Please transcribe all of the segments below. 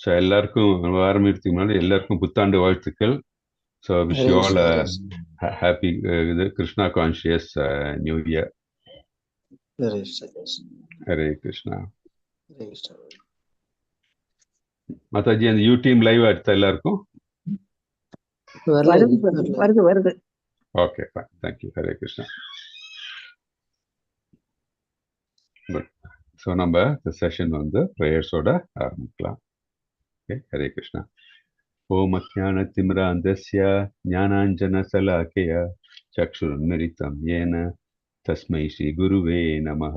So எல்லாருக்கும் ஆரம்பிக்கிறதுக்கு முன்னாடி எல்லாருக்கும் புத்தாண்டு வாழ்த்துக்கள். So wish Hare you all Krishna, Hare Krishna, happy இது Krishna conscious new year. Hare Krishna, Hare Krishna. Hare Krishna. Mataji, அந்த யூ டீம் லைவ் எடுத்த எல்லாருக்கும் வரல வருது இது, வரல. வருது வருது. Okay, fine, thank you. Hare Krishna. Good. So நம்ம இந்த செஷன் வந்து ப்ரேயர்ஸோட ஆரம்பிக்கலாம். ஓகே, ஹரே கிருஷ்ணா. ஓம் அஜ்ஞானதிமிராந்தஸ்ய ஞானாஞ்சனசலாக்கய சக்ஷுருன்மிலிதம் येन तस्मै श्रीगुरुवे नमः.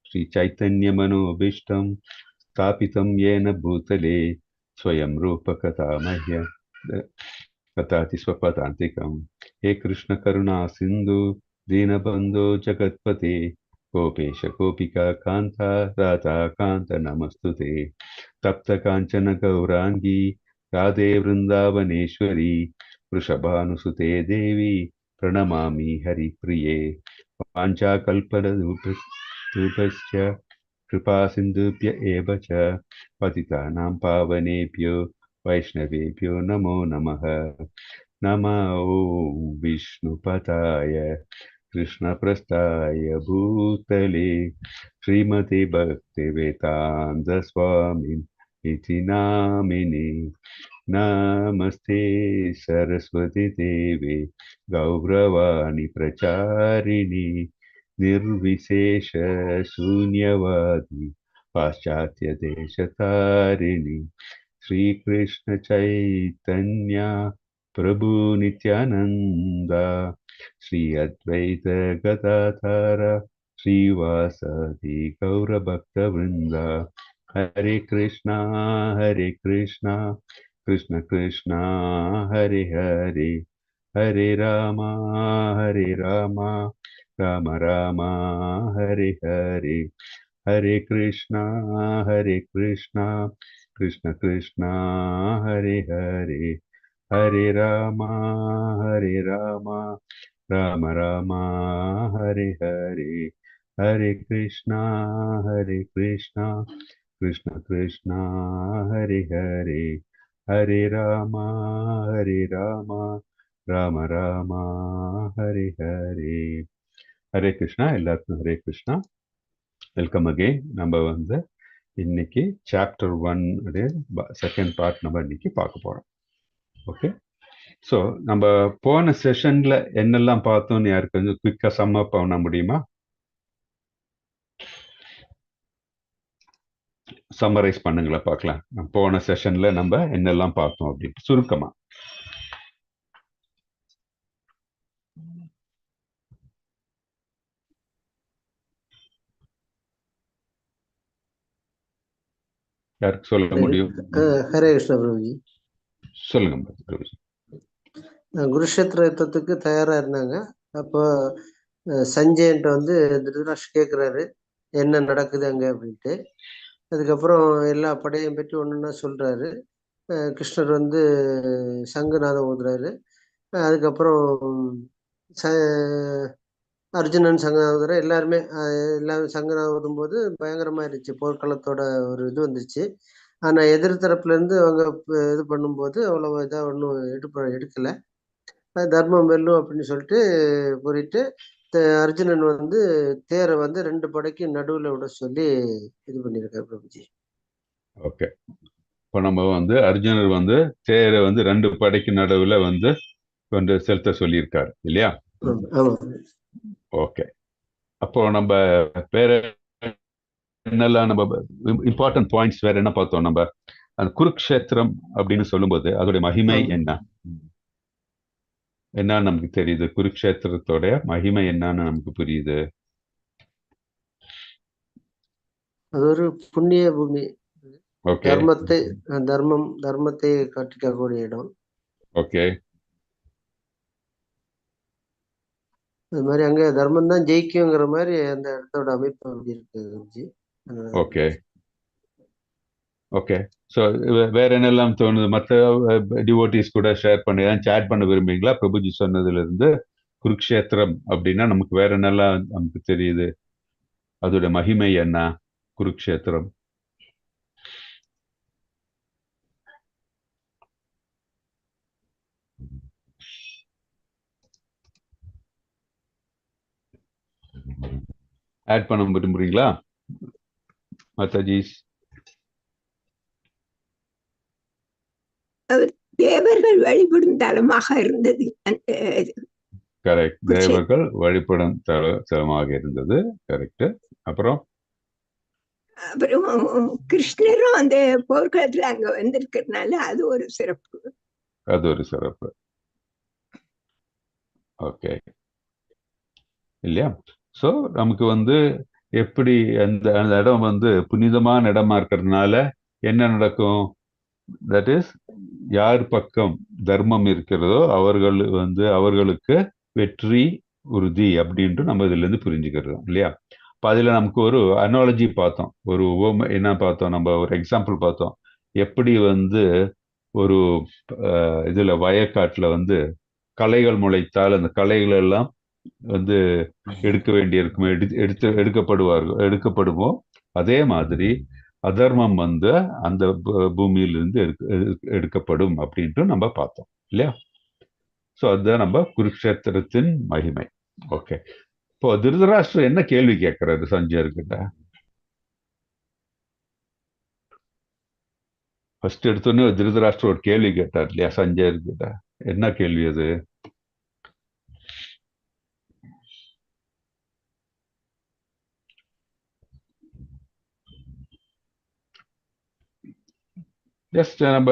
श्रीचैतन्यमनोभीष्टं स्थापितं येन भूतले स्वयं रूपकथामह्य कथाति स्वपदान्तिकं. हे कृष्णकरुणा सिन्धु दीनबन्धो जगत्पते गोपेश गोपिका कान्ता राधा कान्त नमस्तुते. तप्तकाञ्चन गौराङ्गी राधे वृन्दावनेश्वरी वृषभानुसुते देवी प्रणमामि हरिप्रिये. वाञ्छाकल्पतरुभ्यश्च कृपा सिन्धुभ्य एव च पतितानां पावनेभ्यो वैष्णवेभ्यो नमो नमः. नमो विष्णुपदाय कृष्णप्रस्थाय भूतले श्रीमते भक्तिवेदान्तस्वामिन् इति नामिने. नमस्ते सरस्वती देवे गौरवाणी प्रचारिणी निर्विशेष शून्यवादी पाश्चात्य देशतारिणी. श्री कृष्ण चैतन्य प्रभु नित्यानंदा श्री अद्वैत गदाधर श्रीवासादि गौर भक्त वृंदा. हरे कृष्णा कृष्ण कृष्णा हरे हरे, हरे राम राम राम हरे हरे. हरे कृष्णा कृष्ण कृष्णा हरे हरे, हरे राम राम राम हरे हरे. हरे कृष्णा कृष्ण कृष्णा हरे हरे, हरे राम राम राम हरे हरे. ஹரே கிருஷ்ணா. எல்லாருக்கும் ஹரே கிருஷ்ணா. Welcome again. நம்ம வந்து இன்னைக்கு சாப்டர் 1 செகண்ட் பார்ட் நம்ம இன்னைக்கு பார்க்க போறோம். ஓகே, ஸோ நம்ம போன செஷன்ல என்னெல்லாம் பார்த்தோம்னு யாருக்கு கொஞ்சம் குயிக்கா சம்மப் பண்ண முடியுமா? சம்மரைஸ் பண்ணுங்களேன், பார்க்கலாம். போன செஷன்ல நம்ம என்னெல்லாம் பார்த்தோம் அப்படின்ட்டு சுருக்கமா. யாருக்கு சொல்ல முடியும்? ஹரே கிருஷ்ணா பிரபுஜி. சொல்லுங்க பிரபுஜி. குருஷேத்திர யுத்தத்துக்கு தயாரா இருந்தாங்க. அப்போ சஞ்சயன்ட்ட வந்து திருதராஷ் கேட்குறாரு என்ன நடக்குது அங்க அப்படின்ட்டு. அதுக்கப்புறம் எல்லா படையும் பற்றி ஒன்றுன்னா சொல்றாரு. கிருஷ்ணர் வந்து சங்குநாதம் ஊதுறாரு. அதுக்கப்புறம் அர்ஜுனன் சங்கநாதர் எல்லாருமே சங்கநாதம் ஊதும்போது பயங்கரமா இருந்துச்சு. போர்க்களத்தோட ஒரு இது வந்துச்சு. ஆனா எதிர்த்தரப்புல இருந்து அவங்க இது பண்ணும்போது அவ்வளவு இதா ஒன்றும் எடுக்கல. தர்மம் வெல்லும் அப்படின்னு சொல்லிட்டு கூறிட்டு அர்ஜுனன் வந்து தேரை வந்து 2 படைக்கும் நடுவுல விட சொல்லி இது பண்ணியிருக்காரு பிரபுஜி. ஓகே, இப்போ நம்ம வந்து அர்ஜுனர் வந்து தேரை வந்து 2 படைக்கு நடுவுல வந்து கொண்டு செலுத்த சொல்லியிருக்காரு இல்லையா? ஆமா. ஓகே, அப்போ நம்ம வேற என்னெல்லாம் நம்ம இம்பார்ட்டன்ட் பாயிண்ட்ஸ் வேற என்ன பார்த்தோம்? நம்ம அந்த குருக்ஷேத்திரம் அப்படின்னு சொல்லும்போது அதோடைய மகிமை என்ன நமக்கு தெரியுது. குருக்ஷேத்திரத்தோட மகிமை என்னன்னு நமக்கு புரியுது. அது ஒரு புண்ணிய பூமி. ஓகே, தர்மத்தை காட்டிக்கக்கூடிய இடம். ஓகே, அது மாதிரி அங்க தர்மம் தான் ஜெயிக்குங்கிற மாதிரி அந்த இடத்தோட அமைப்பு அப்படி இருக்கு. Okay, okay. ஸோ வேற என்னெல்லாம் தோணுது? மற்ற டிவோட்டிஸ் கூட ஷேர் பண்ணி சேட் பண்ண விரும்புறீங்களா? பிரபுஜி சொன்னதுல இருந்து குருக்ஷேத்திரம் அப்படின்னா நமக்கு வேற என்னெல்லாம் நமக்கு தெரியுது? அதோட மகிமை என்ன? குருக்ஷேத்திரம் ஆட் பண்ண விரும்புறீங்களா மாதாஜிஸ்? அவர் தேவர்கள் வழிபடும் தலமாக இருந்தது அந்த கரெக்ட், குருஷேத்திரம். தேவர்கள் வழிபடும் தலமாக இருந்தது. கரெக்ட். அப்புறம் அப்புறம் கிருஷ்ணரும் அந்த போர்க்களத்துல அங்க வந்திருக்கிறதுனால அது ஒரு சிறப்பு. அது ஒரு சிறப்பு. ஓகே இல்லையா? ஸோ நமக்கு வந்து எப்படி அந்த அந்த இடம் வந்து புனிதமான இடமா இருக்கிறதுனால என்ன நடக்கும்? தட் இஸ், யார் பக்கம் தர்மம் இருக்கிறதோ அவர்கள் வந்து அவர்களுக்கு வெற்றி உறுதி அப்படின்ட்டு நம்ம இதுல இருந்து புரிஞ்சுக்கிறோம் இல்லையா? இப்போ அதுல நமக்கு ஒரு அனாலஜி பார்த்தோம், ஒரு என்ன பார்த்தோம், நம்ம ஒரு எக்ஸாம்பிள் பார்த்தோம். எப்படி வந்து ஒரு இதுல வயக்காட்டுல வந்து களைகள் முளைத்தால் அந்த களைகள் எல்லாம் வந்து எடுக்க வேண்டியிருக்கும், எடுக்கப்படுமோ அதே மாதிரி அதர்மம் வந்து அந்த பூமியிலிருந்து எடுக்கப்படும் அப்படின்ட்டு நம்ம பார்த்தோம் இல்லையா? ஸோ அதுதான் நம்ம குருக்ஷேத்திரத்தின் மகிமை. ஓகே, இப்போ திருதராஷ்டிரர் என்ன கேள்வி கேட்கிறாரு சஞ்சயர்கிட்ட? ஃபர்ஸ்ட் எடுத்தோடனே திருதராஷ்டிரர் ஒரு கேள்வி கேட்டார் இல்லையா சஞ்சயர்கிட்ட? என்ன கேள்வி அது? ஜஸ்ட் நம்ம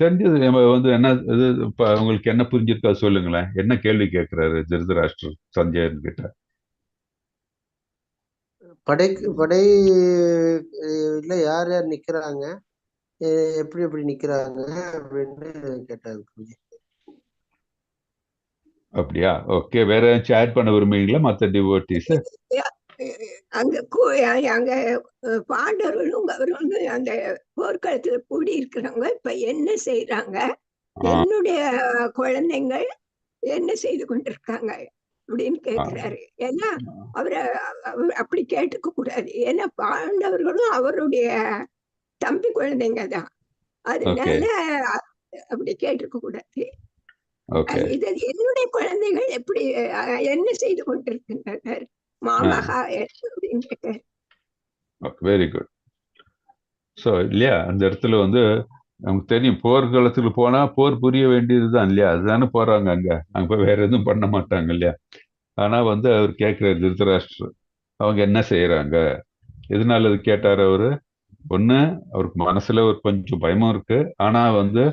தெரிஞ்சது நம்ம வந்து என்ன இது, இப்போ உங்களுக்கு என்ன புரிஞ்சிருக்கா சொல்லுங்களேன். என்ன கேள்வி கேட்கிறாரு திருதராஷ்டிரர் சஞ்சயன் கிட்ட? படை இல்ல யார் யார் நிக்கிறாங்க, எப்படி எப்படி நிக்கிறாங்க அப்படின்னு கேட்டாங்க. அப்படியா? ஓகே, வேற ஏதாச்சும் ஆட் பண்ண விரும்புறீங்களா மற்ற டிவோட்டிஸ்? அங்க அங்க பாண்டவர்களும் கௌரவங்களும் அந்த போர்க்களத்துல கூடி இருக்கிறவங்க இப்ப என்ன செய்யறாங்க, என்னுடைய குழந்தைங்கள் என்ன செய்து கொண்டிருக்காங்க அப்படின்னு கேட்கிறாரு. ஏன்னா அவரை அப்படி கேட்டுக்க கூடாது, ஏன்னா பாண்டவர்களும் அவருடைய தம்பி குழந்தைங்க தான், அதனால அப்படி கேட்டிருக்க கூடாது. இது என்னுடைய குழந்தைகள் எப்படி என்ன செய்து கொண்டிருக்கின்றனர் மாமகா அப்படின்னு கேட்டார். Very good. ஸோ இல்லையா, அந்த இடத்துல வந்து நமக்கு தெரியும், போர்க்களத்துக்கு போனா போர் புரிய வேண்டியதுதான் இல்லையா, அதுதானே போறாங்க அங்க. அங்க போய் வேற எதுவும் பண்ண மாட்டாங்க இல்லையா? ஆனா வந்து அவர் கேட்கிறார் திருதராஷ்டிரர், அவங்க என்ன செய்யறாங்க, எதனால அது கேட்டார் அவரு? ஒண்ணு, அவருக்கு மனசுல ஒரு கொஞ்சம் பயமும் இருக்கு, ஆனா வந்து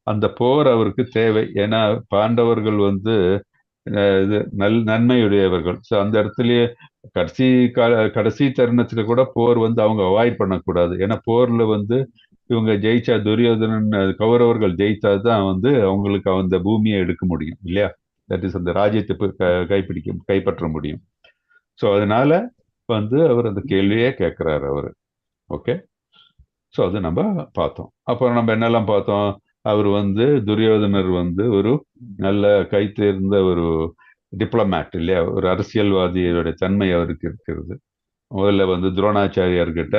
அந்த போர் அவருக்கு தேவை. ஏன்னா பாண்டவர்கள் வந்து இது நன்மையுடையவர்கள். ஸோ அந்த இடத்துலயே கடைசி தருணத்துல கூட போர் வந்து அவங்க அவாய்ட் பண்ணக்கூடாது. ஏன்னா போர்ல வந்து இவங்க ஜெயிச்சா, துரியோதனன் கௌரவர்கள் ஜெயிச்சா தான் வந்து அவங்களுக்கு அந்த பூமியை எடுக்க முடியும் இல்லையா? தட் இஸ், அந்த ராஜ்யத்தை கைப்பற்ற முடியும். ஸோ அதனால வந்து அவர் அந்த கேள்வியே கேட்கிறாரு அவரு. ஓகே, ஸோ அது நம்ம பார்த்தோம். அப்புறம் நம்ம என்னெல்லாம் பார்த்தோம்? அவர் வந்து துரியோதனர் வந்து ஒரு நல்ல கை தேர்ந்த ஒரு டிப்ளமேட் இல்லையா, ஒரு அரசியல்வாதியோட தன்மை அவருக்கு இருக்கிறது. முதல்ல வந்து துரோணாச்சாரியார்கிட்ட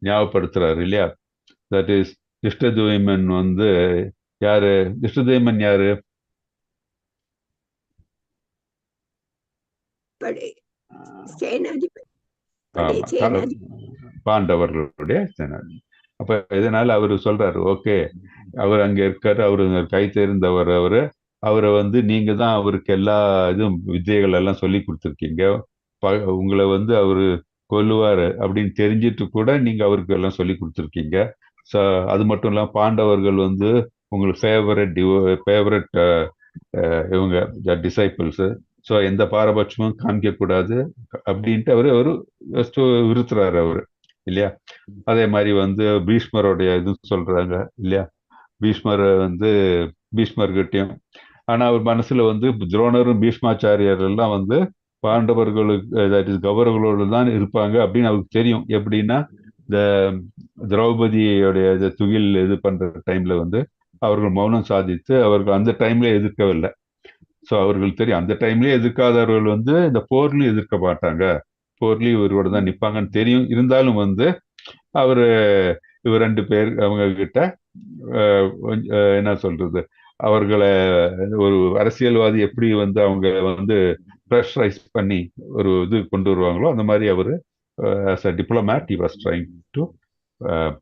ஞாபகப்படுத்துறாரு இல்லையா? தட் இஸ், திருஷ்டத்யும்னன் வந்து யாரு? திருஷ்டத்யும்னன் யாரு? பாண்டவர்களுடைய சேனாதி. அப்ப இதனால அவரு சொல்றாரு, ஓகே, அவர் அங்க இருக்காரு, அவரு கை தேர்ந்தவர், அவரை வந்து நீங்க தான் அவருக்கு எல்லா இதுவும் வித்தைகள் எல்லாம் சொல்லி கொடுத்துருக்கீங்க. உங்களை வந்து அவரு கொல்லுவாரு அப்படின்னு தெரிஞ்சிட்டு கூட நீங்க அவருக்கு எல்லாம் சொல்லி கொடுத்துருக்கீங்க. அது மட்டும் இல்லாம பாண்டவர்கள் வந்து உங்களுக்கு ஃபேவரட் இவங்க டிசைபிள்ஸ். ஸோ எந்த பாரபட்சமும் காமிக்க கூடாது அப்படின்ட்டு அவரு விருத்துறாரு அவரு இல்லையா? அதே மாதிரி வந்து பீஷ்மருடைய இது சொல்றாங்க இல்லையா? பீஷ்மர் வந்து பீஷ்மர்கிட்டையும், ஆனா அவர் மனசுல வந்து துரோணரும் பீஷ்மாச்சாரியர் எல்லாம் வந்து பாண்டவர்களுக்கு கௌரவர்களோடு தான் இருப்பாங்க அப்படின்னு அவருக்கு தெரியும். எப்படின்னா, இந்த திரௌபதியோடைய துகில் இது பண்ற டைம்ல வந்து அவர்கள் மௌனம் சாதித்து அவர்கள் அந்த டைம்ல எதிர்க்கவில்லை. ஸோ அவர்கள் தெரியும், அந்த டைம்லயே எதிர்க்காதவர்கள் வந்து இந்த போர்லயும் எதிர்க்க மாட்டாங்க, போர்லயும் இவரோட தான் நிற்பாங்கன்னு தெரியும். இருந்தாலும் வந்து அவரு இவர் 2 பேர் அவங்க கிட்ட என்ன சொல்றது, அவர்களை ஒரு அரசியல்வாதி எப்படி வந்து அவங்க வந்து ப்ரெஷரைஸ் பண்ணி ஒரு இது கொண்டு வருவாங்களோ அந்த மாதிரி அவரு as a diplomat, he was trying to uh,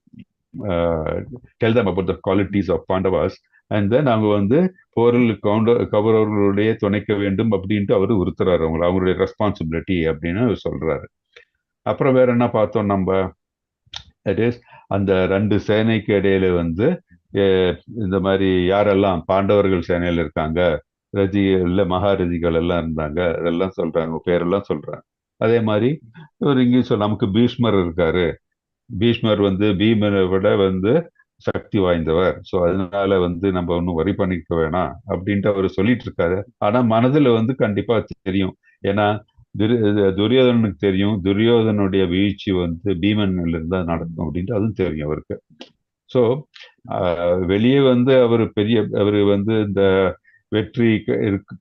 tell them about the qualities of Pandavas. And then அவங்க வந்து போரில் கௌரவர்களுடைய துணைக்க வேண்டும் அப்படின்ட்டு அவரு உறுத்துறாரு அவங்களுடைய ரெஸ்பான்சிபிலிட்டி அப்படின்னு சொல்றாரு. அப்புறம் வேற என்ன பார்த்தோம் நம்ம, தட் இஸ் அந்த ரெண்டு சேனைக்கு இடையில வந்து இந்த மாதிரி யாரெல்லாம் பாண்டவர்கள் சேனையில இருக்காங்க, ரதி இல்ல மகாரதிகள் எல்லாம் இருந்தாங்க, அதெல்லாம் சொல்றாங்க, பேரெல்லாம் சொல்றாங்க. அதே மாதிரி ஒரு இங்கேயும் நமக்கு பீஷ்மர் இருக்காரு. பீஷ்மர் வந்து பீமனை விட வந்து சக்தி வாய்ந்தவர். ஸோ அதனால வந்து நம்ம ஒன்றும் வரி பண்ணிக்க வேணாம் அப்படின்ட்டு அவர் சொல்லிட்டு இருக்காரு. ஆனா மனதுல வந்து கண்டிப்பா தெரியும். ஏன்னா துரியோதனுக்கு தெரியும், துரியோதனுடைய வீழ்ச்சி வந்து பீமன்ல இருந்தா நடக்கும் அப்படின்ட்டு அதுவும் தெரியும் அவருக்கு. ஸோ வெளியே வந்து அவரு வந்து இந்த வெற்றி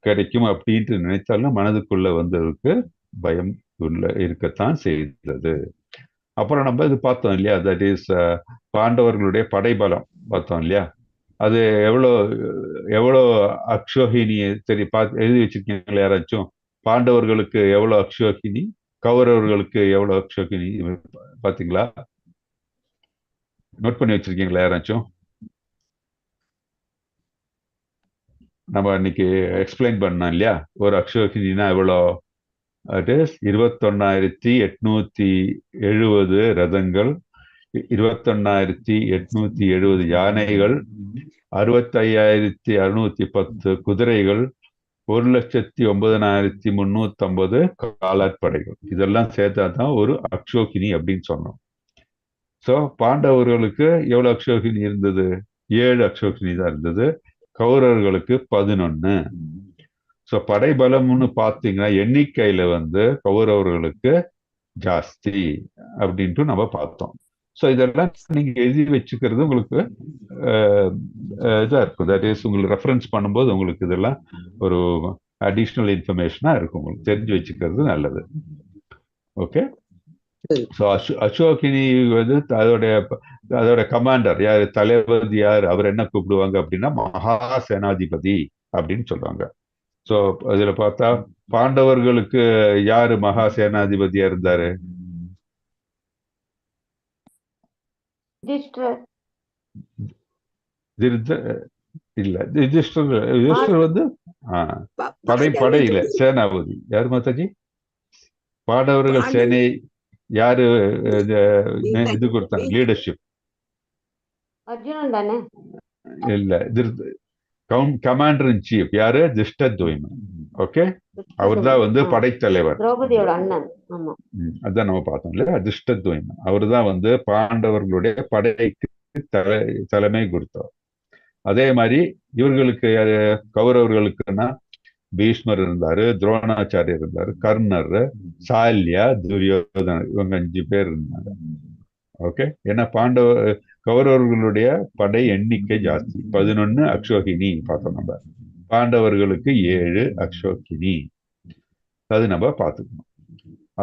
கிடைக்கும் அப்படின்ட்டு நினைத்தாலும் மனதுக்குள்ள வந்து அவருக்கு பயம் இருக்கத்தான் செய்தது. அப்புறம் நம்ம இது பார்த்தோம் இல்லையா, தட் இஸ் பாண்டவர்களுடைய படைபலம் பார்த்தோம் இல்லையா. அது எவ்வளோ அக்ஷோகினி எழுதி வச்சிருக்கீங்களா யாராச்சும்? பாண்டவர்களுக்கு எவ்வளவு அக்ஷோகினி, கௌரவர்களுக்கு எவ்வளவு அக்ஷோகினி பாத்தீங்களா? நோட் பண்ணி வச்சிருக்கீங்களா யாராச்சும்? நம்ம இன்னைக்கு எக்ஸ்பிளைன் பண்ணோம் இல்லையா, ஒரு அக்ஷோகினா எவ்வளோ? அது 21,870 ரதங்கள், 21,870 யானைகள், 65,610 குதிரைகள், 1,09,350 காலாட்படைகள். இதெல்லாம் சேர்த்தா தான் ஒரு அக்ஷோகினி அப்படின்னு சொன்னோம். ஸோ பாண்டவர்களுக்கு எவ்வளவு அக்ஷோகினி இருந்தது? 7 அக்ஷோகினி தான் இருந்தது. கௌரவர்களுக்கு 11. ஸோ படைபலம்னு பார்த்தீங்கன்னா எண்ணிக்கையில வந்து கௌரவர்களுக்கு ஜாஸ்தி அப்படின்ட்டு நம்ம பார்த்தோம். ஸோ இதெல்லாம் நீங்க எழுதி வச்சுக்கிறது உங்களுக்கு இதா இருக்கும். தட் இஸ் உங்களுக்கு ரெஃபரன்ஸ் பண்ணும்போது உங்களுக்கு இதெல்லாம் ஒரு அடிஷ்னல் இன்ஃபர்மேஷனா இருக்கும், உங்களுக்கு தெரிஞ்சு வச்சுக்கிறது நல்லது. ஓகே. ஸோ அசோகினி வந்து அதோட கமாண்டர் யார், தளபதி யார், அவர் என்ன கூப்பிடுவாங்க அப்படின்னா மகா சேனாதிபதி அப்படின்னு சொல்லுவாங்க. ஸோ அதுல பார்த்தா பாண்டவர்களுக்கு யாரு மகா சேனாதிபதியா இருந்தாரு? இல்ல, யுதிஷ்டர் வந்து படையில சேனாபதி. யாரு மாதாஜி? பாண்டவர்கள் சேனை யாரு இது கொடுத்தாங்க லீடர்ஷிப்? அர்ஜுனன் தானே? இல்ல, கமாண்டர் இன் சீஃப் யாரு? திருஷ்டத்யும்னன். ஓகே, அவர் தான் வந்து படைத்தலைவர், திரௌபதியோட அண்ணன். ஆமா, அதான் நம்ம பார்த்தோம் இல்லையா, திருஷ்டத்யும்னன். அவர் தான் வந்து பாண்டவர்களுடைய படைக்கு தலைமை கொடுத்தார். அதே மாதிரி இவர்களுக்கு கௌரவர்களுக்குன்னா பீஷ்மர் இருந்தாரு, துரோணாச்சாரியர் இருந்தாரு, கர்ணர், சால்யா, துரியோதனர், இவங்க 5 பேர் இருந்தாங்க. ஓகே. ஏன்னா கௌரவர்களுடைய படை எண்ணிக்கை ஜாஸ்தி, 11 அக்ஷோகினி பார்த்தோம் நம்ம. பாண்டவர்களுக்கு 7 அக்ஷோகினி, அது நம்ம பார்த்துக்கணும்.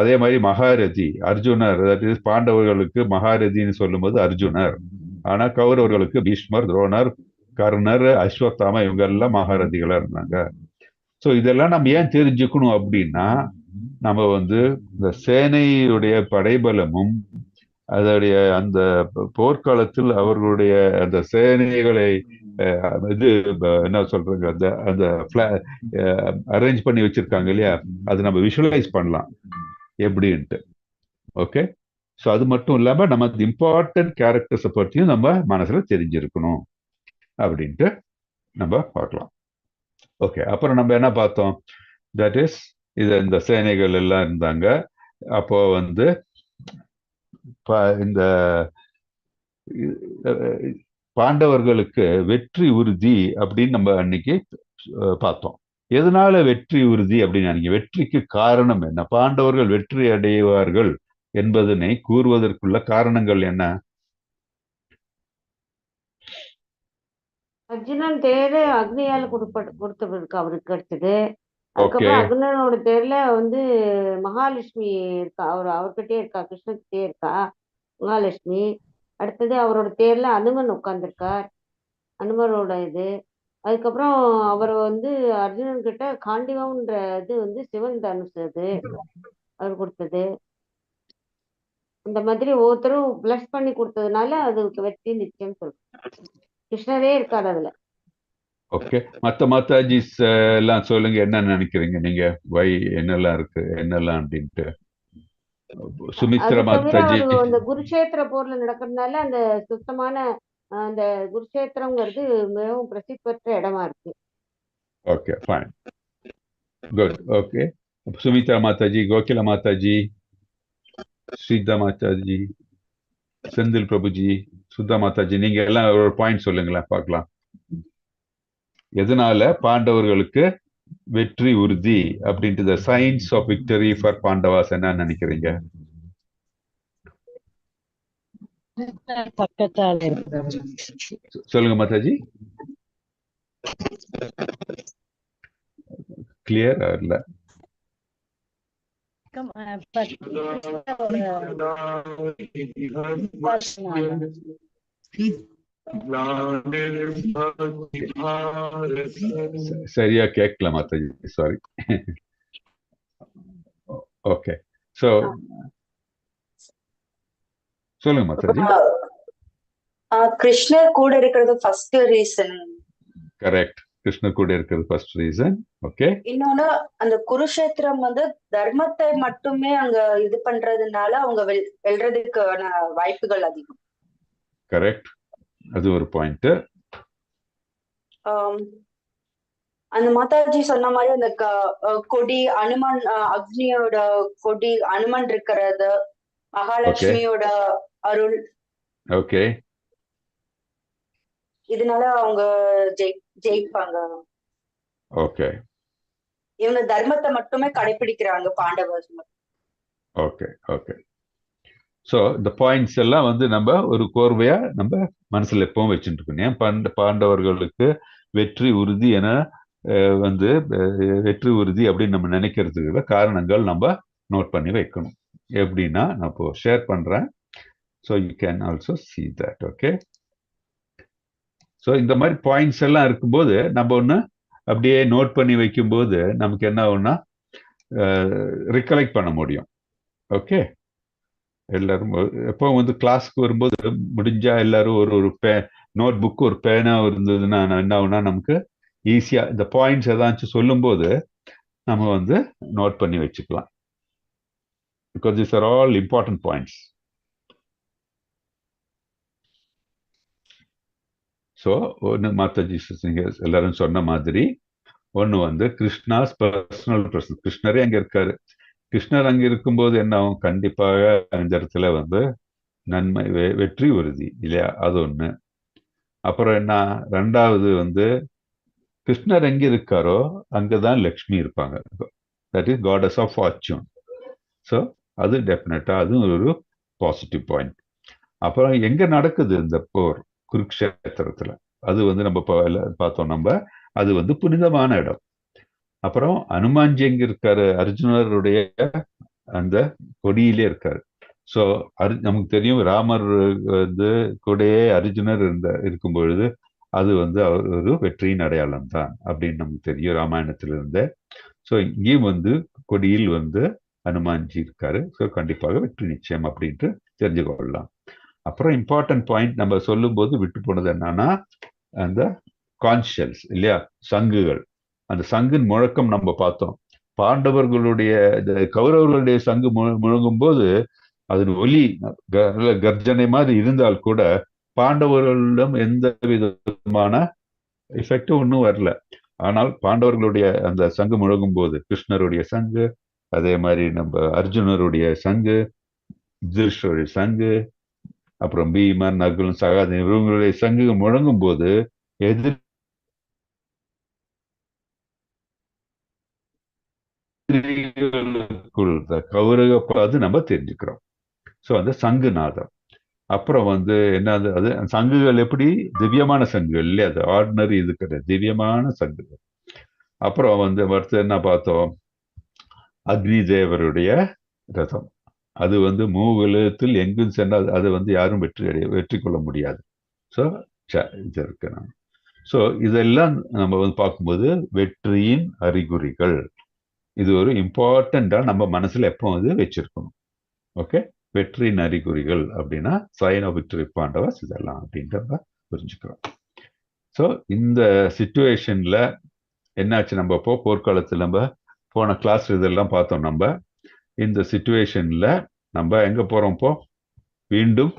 அதே மாதிரி மகாரதி அர்ஜுனர், பாண்டவர்களுக்கு மகாரதின்னு சொல்லும் போது அர்ஜுனர். ஆனா கௌரவர்களுக்கு பீஷ்மர், துரோணர், கர்ணர், அஸ்வத்தாமா, இவங்க எல்லாம் மகாரதிகளா இருந்தாங்க. ஸோ இதெல்லாம் நம்ம ஏன் தெரிஞ்சுக்கணும் அப்படின்னா, நம்ம வந்து இந்த சேனையுடைய படைபலமும் அதோடைய அந்த போர்க்காலத்தில் அவர்களுடைய அந்த சேனைகளை இது என்ன சொல்றாங்க, அந்த அந்த அரேஞ்ச் பண்ணி வச்சிருக்காங்க இல்லையா, அது நம்ம விஷுவலைஸ் பண்ணலாம் எப்படின்ட்டு. ஓகே. ஸோ அது மட்டும் இல்லாம நம்ம இம்பார்ட்டன்ட் கேரக்டர்ஸை பற்றியும் நம்ம மனசுல தெரிஞ்சிருக்கணும் அப்படின்ட்டு நம்ம பார்க்கலாம். ஓகே. அப்புறம் நம்ம என்ன பார்த்தோம்? தட் இஸ் இந்த சேனைகள் எல்லாம் இருந்தாங்க. அப்போ வந்து இந்த பாண்டவர்களுக்கு வெற்றி உறுதி அப்படின்னு நம்ம அன்னைக்கு பார்த்தோம். எதனால வெற்றி உறுதி அப்படின்னு நினைக்க? வெற்றிக்கு காரணம் என்ன? பாண்டவர்கள் வெற்றி அடைவார்கள் என்பதனை கூறுவதற்குள்ள காரணங்கள் என்ன? அர்ஜுனன் தேர் அக்னியால கொடுத்தவருக்கு அவருக்கு கிடைச்சது. அதுக்கப்புறம் அர்ஜுனனோட தேர்ல வந்து மகாலட்சுமி இருக்கா, அவர்கிட்டயே இருக்கா, கிருஷ்ணகிட்டே இருக்கா மகாலட்சுமி. அடுத்தது அவரோட தேர்ல அனுமன் உட்கார்ந்துருக்கார், அனுமரோட இது. அதுக்கப்புறம் அவர் வந்து அர்ஜுனன் கிட்ட காண்டிவம்ன்ற இது வந்து சிவன் தனுசு அது அவர் கொடுத்தது. அந்த மாதிரி ஒவ்வொருத்தரும் பிளஸ் பண்ணி கொடுத்ததுனால அதுக்கு வெற்றி நிச்சயம் சொல்றேன். கிருஷ்ணரே இருக்காரு அதுல. ஓகே, மற்ற மாதாஜிஸ் எல்லாம் சொல்லுங்க, என்ன நினைக்கிறீங்க நீங்க? வை என்னெல்லாம் இருக்கு, என்னெல்லாம் அப்படின்ட்டு. சுமித்ரா அது தவிர மாதாஜி. அந்த குருஷேத்திர போர்ல நடக்கிறதுனால அந்த சுத்தமான அந்த குருஷேத்திரங்கிறது மிகவும் பிரசித்தி பெற்ற இடமா இருக்கு. Okay, fine, good. Okay, Sumitra Mataji, Kokila Mataji, Shrita Mataji, Senthil Prabhuji, Shuddha Mataji, நீங்க எல்லாம் ஒரு பாயிண்ட் சொல்லுங்களேன் பார்க்கலாம். எதனால பாண்டவர்களுக்கு வெற்றி உறுதி அப்படின்ட்டு, the science of victory for Pandavas என்ன நினைக்கிறீங்க? சொல்லுங்க மாதாஜி. கிளியர் இல்ல? சரியா கேட்கல மாதாஜி, சாரி. ஓகே, சோ சொல்லுங்க மாதாஜி. கிருஷ்ணர் கூட இருக்கிறது ஃபர்ஸ்ட் ரீசன். கரெக்ட், கிருஷ்ணர் கூட இருக்கிறது ஃபர்ஸ்ட் ரீசன். ஓகே, இன்னொன்னு அந்த குருஷேத்திரம் தர்மத்தை மட்டுமே அங்க இது பண்றதுனால அவங்க வெல்றதுக்கான வாய்ப்புகள் அதிகம். கரெக்ட், அது ஒரு பாயிண்ட். அந்த மாதாஜி சொன்ன மாதிரி அந்த கொடி அனுமன், அக்னியோட கொடி அனுமன் இருக்கிறது, மகாலட்சுமியோட அருள். ஓகே, இதனால அவங்க ஜெயிப்பாங்க. ஓகே, இவங்க தர்மத்தை மட்டுமே கடைபிடிக்கிறாங்க பாண்டவர். Okay, okay. ஸோ இந்த பாயிண்ட்ஸ் எல்லாம் நம்ம ஒரு கோர்வையா நம்ம மனசுல எப்பவும் வச்சுட்டு இருக்கோம். ஏன் பாண்டவர்களுக்கு வெற்றி உறுதி என வெற்றி உறுதி அப்படின்னு நம்ம நினைக்கிறதுக்கு காரணங்கள் நம்ம நோட் பண்ணி வைக்கணும். எப்படின்னா நான் இப்போ ஷேர் பண்றேன். So you can also see that. Okay, so இந்த மாதிரி பாயிண்ட்ஸ் எல்லாம் இருக்கும்போது நம்ம ஒன்று அப்படியே நோட் பண்ணி வைக்கும்போது நமக்கு என்ன ஆகும்னா ரிகலெக்ட் பண்ண முடியும். ஓகே, எல்லாரும் எப்போ கிளாஸ்க்கு வரும்போது முடிஞ்சா எல்லாரும் ஒரு நோட் புக் ஒரு பேனா இருந்ததுன்னா என்ன ஆகும்னா நமக்கு ஈஸியா இந்த பாயிண்ட்ஸ் ஏதாச்சும் சொல்லும்போது நம்ம நோட் பண்ணி வச்சுக்கலாம். Because this are all important points. So ஒன்று மாதாஜி நீங்க எல்லாரும் சொன்ன மாதிரி ஒன்று கிருஷ்ணாஸ் பர்சனல் பர்சன். கிருஷ்ணரே அங்கே இருக்காரு. கிருஷ்ணர் அங்கே இருக்கும்போது என்ன ஆகும்? கண்டிப்பாக அந்த இடத்துல நன்மை வெற்றி உறுதி இல்லையா? அது ஒன்று. அப்புறம் என்ன, ரெண்டாவது கிருஷ்ணர் எங்க இருக்காரோ அங்கதான் லக்ஷ்மி இருப்பாங்க. That is goddess of fortune. So அது டெஃபினட்டா அதுவும் ஒரு பாசிட்டிவ் பாயிண்ட். அப்புறம் எங்க நடக்குது இந்த போர்? குருக்ஷேத்திரத்துல. அது நம்ம பார்த்தோம். அது புனிதமான இடம். அப்புறம் அனுமான்ஜி எங்க இருக்காரு? அர்ஜுனருடைய அந்த கொடியிலே இருக்காரு. ஸோ நமக்கு தெரியும் ராமர் கூடயே அர்ஜுனர் இருக்கும் பொழுது அது ஒரு வெற்றியின் அடையாளம் தான் அப்படின்னு நமக்கு தெரியும் ராமாயணத்திலிருந்து. ஸோ இங்கேயும் கொடியில் அனுமான்ஜி இருக்காரு. ஸோ கண்டிப்பாக வெற்றி நிச்சயம் அப்படின்ட்டு தெரிஞ்சு கொள்ளலாம். அப்புறம் இம்பார்ட்டன்ட் பாயிண்ட் நம்ம சொல்லும் போது விட்டு போனது என்னன்னா அந்த கான்ஷியல்ஸ் இல்லையா, சங்குகள். அந்த சங்கின் முழக்கம் நம்ம பார்த்தோம். பாண்டவர்களுடைய கௌரவர்களுடைய சங்கு முழங்கும் போது அதன் ஒலி கர்ஜனை மாதிரி இருந்தால் கூட பாண்டவர்களிடம் எந்த விதமான எஃபெக்டும் ஒன்றும் வரல. ஆனால் பாண்டவர்களுடைய அந்த சங்கு முழங்கும் போது கிருஷ்ணருடைய சங்கு, அதே மாதிரி நம்ம அர்ஜுனருடைய சங்கு, யுதிஷ்டருடைய சங்கு, அப்புறம் பீமன், நகுலன், சகாதேவன் இவங்களுடைய சங்கு முழங்கும் போது எதிர் கௌரவப்படாது நம்ம தெரிஞ்சுக்கிறோம். ஸோ அந்த சங்கு நாதம். அப்புறம் என்னது அது சங்குகள் எப்படி திவ்யமான சங்குகள் இல்லையா? அது ஆர்டினரி இது கிடையாது, திவ்யமான சங்குகள். அப்புறம் அடுத்து என்ன பார்த்தோம்? அக்னி தேவருடைய ரதம். அது மூவுலகத்தில் எங்கும் சென்றால் அது யாரும் வெற்றி கொள்ள முடியாது. ஸோ இது இருக்கு. ஸோ இதெல்லாம் நம்ம பார்க்கும்போது வெற்றியின் அறிகுறிகள். இது ஒரு இம்பார்ட்டண்டா நம்ம மனசுல எப்போ வச்சிருக்கணும். ஓகே, வெற்றியின் அறிகுறிகள் அப்படின்னா சைன் ஆஃப் விக்டரி பாண்டவஸ் இதெல்லாம் அப்படின்றத புரிஞ்சுக்கிறோம். ஸோ இந்த சிச்சுவேஷன்ல என்னாச்சு, நம்ம போர்க்காலத்தில் நம்ம போன கிளாஸ் இதெல்லாம் பார்த்தோம். நம்ம இந்த சிச்சுவேஷன்ல நம்ம எங்க போறோம், மீண்டும்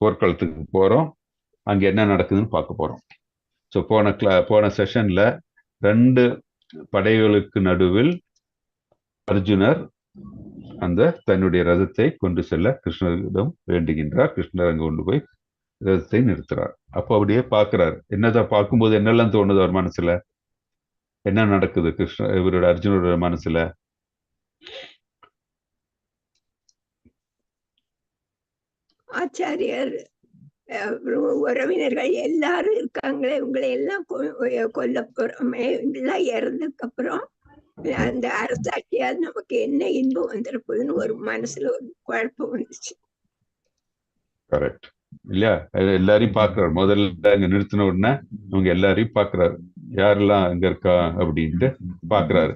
போர்க்களத்துக்கு போறோம். அங்க என்ன நடக்குதுன்னு பார்க்க போறோம். ஸோ போன செஷன்ல 2 படைகளுக்கு நடுவில் அர்ஜுனர் அந்த தன்னுடைய ரதத்தை கொண்டு செல்ல கிருஷ்ணரிடம் வேண்டுகின்றார். கிருஷ்ணர் அங்க கொண்டு போய் ரதத்தை நிறுத்துறார். அப்போ அப்படியே பார்க்கிறார். என்னதான் பார்க்கும்போது என்னெல்லாம் தோணுது அவர் மனசுல, என்ன நடக்குது இவரோட அர்ஜுனோட மனசுல? ஆச்சாரியர் உறவினர்கள் எல்லாரும் இருக்காங்களே, இவங்களை எல்லாம் கொல்ல போறோமே, எல்லாம் இறந்ததுக்கு அப்புறம் அந்த அரசாட்சியால் நமக்கு என்ன இன்பம் வந்திருக்குதுன்னு ஒரு மனசுல ஒரு குழப்பம் வந்துச்சு. கரெக்ட் இல்லையா? எல்லாரையும் பாக்குறாரு. முதல்ல அங்க நிறுத்தின உடனே அவங்க எல்லாரையும் பாக்குறாரு, யாரெல்லாம் அங்க இருக்கா அப்படின்ட்டு பாக்குறாரு.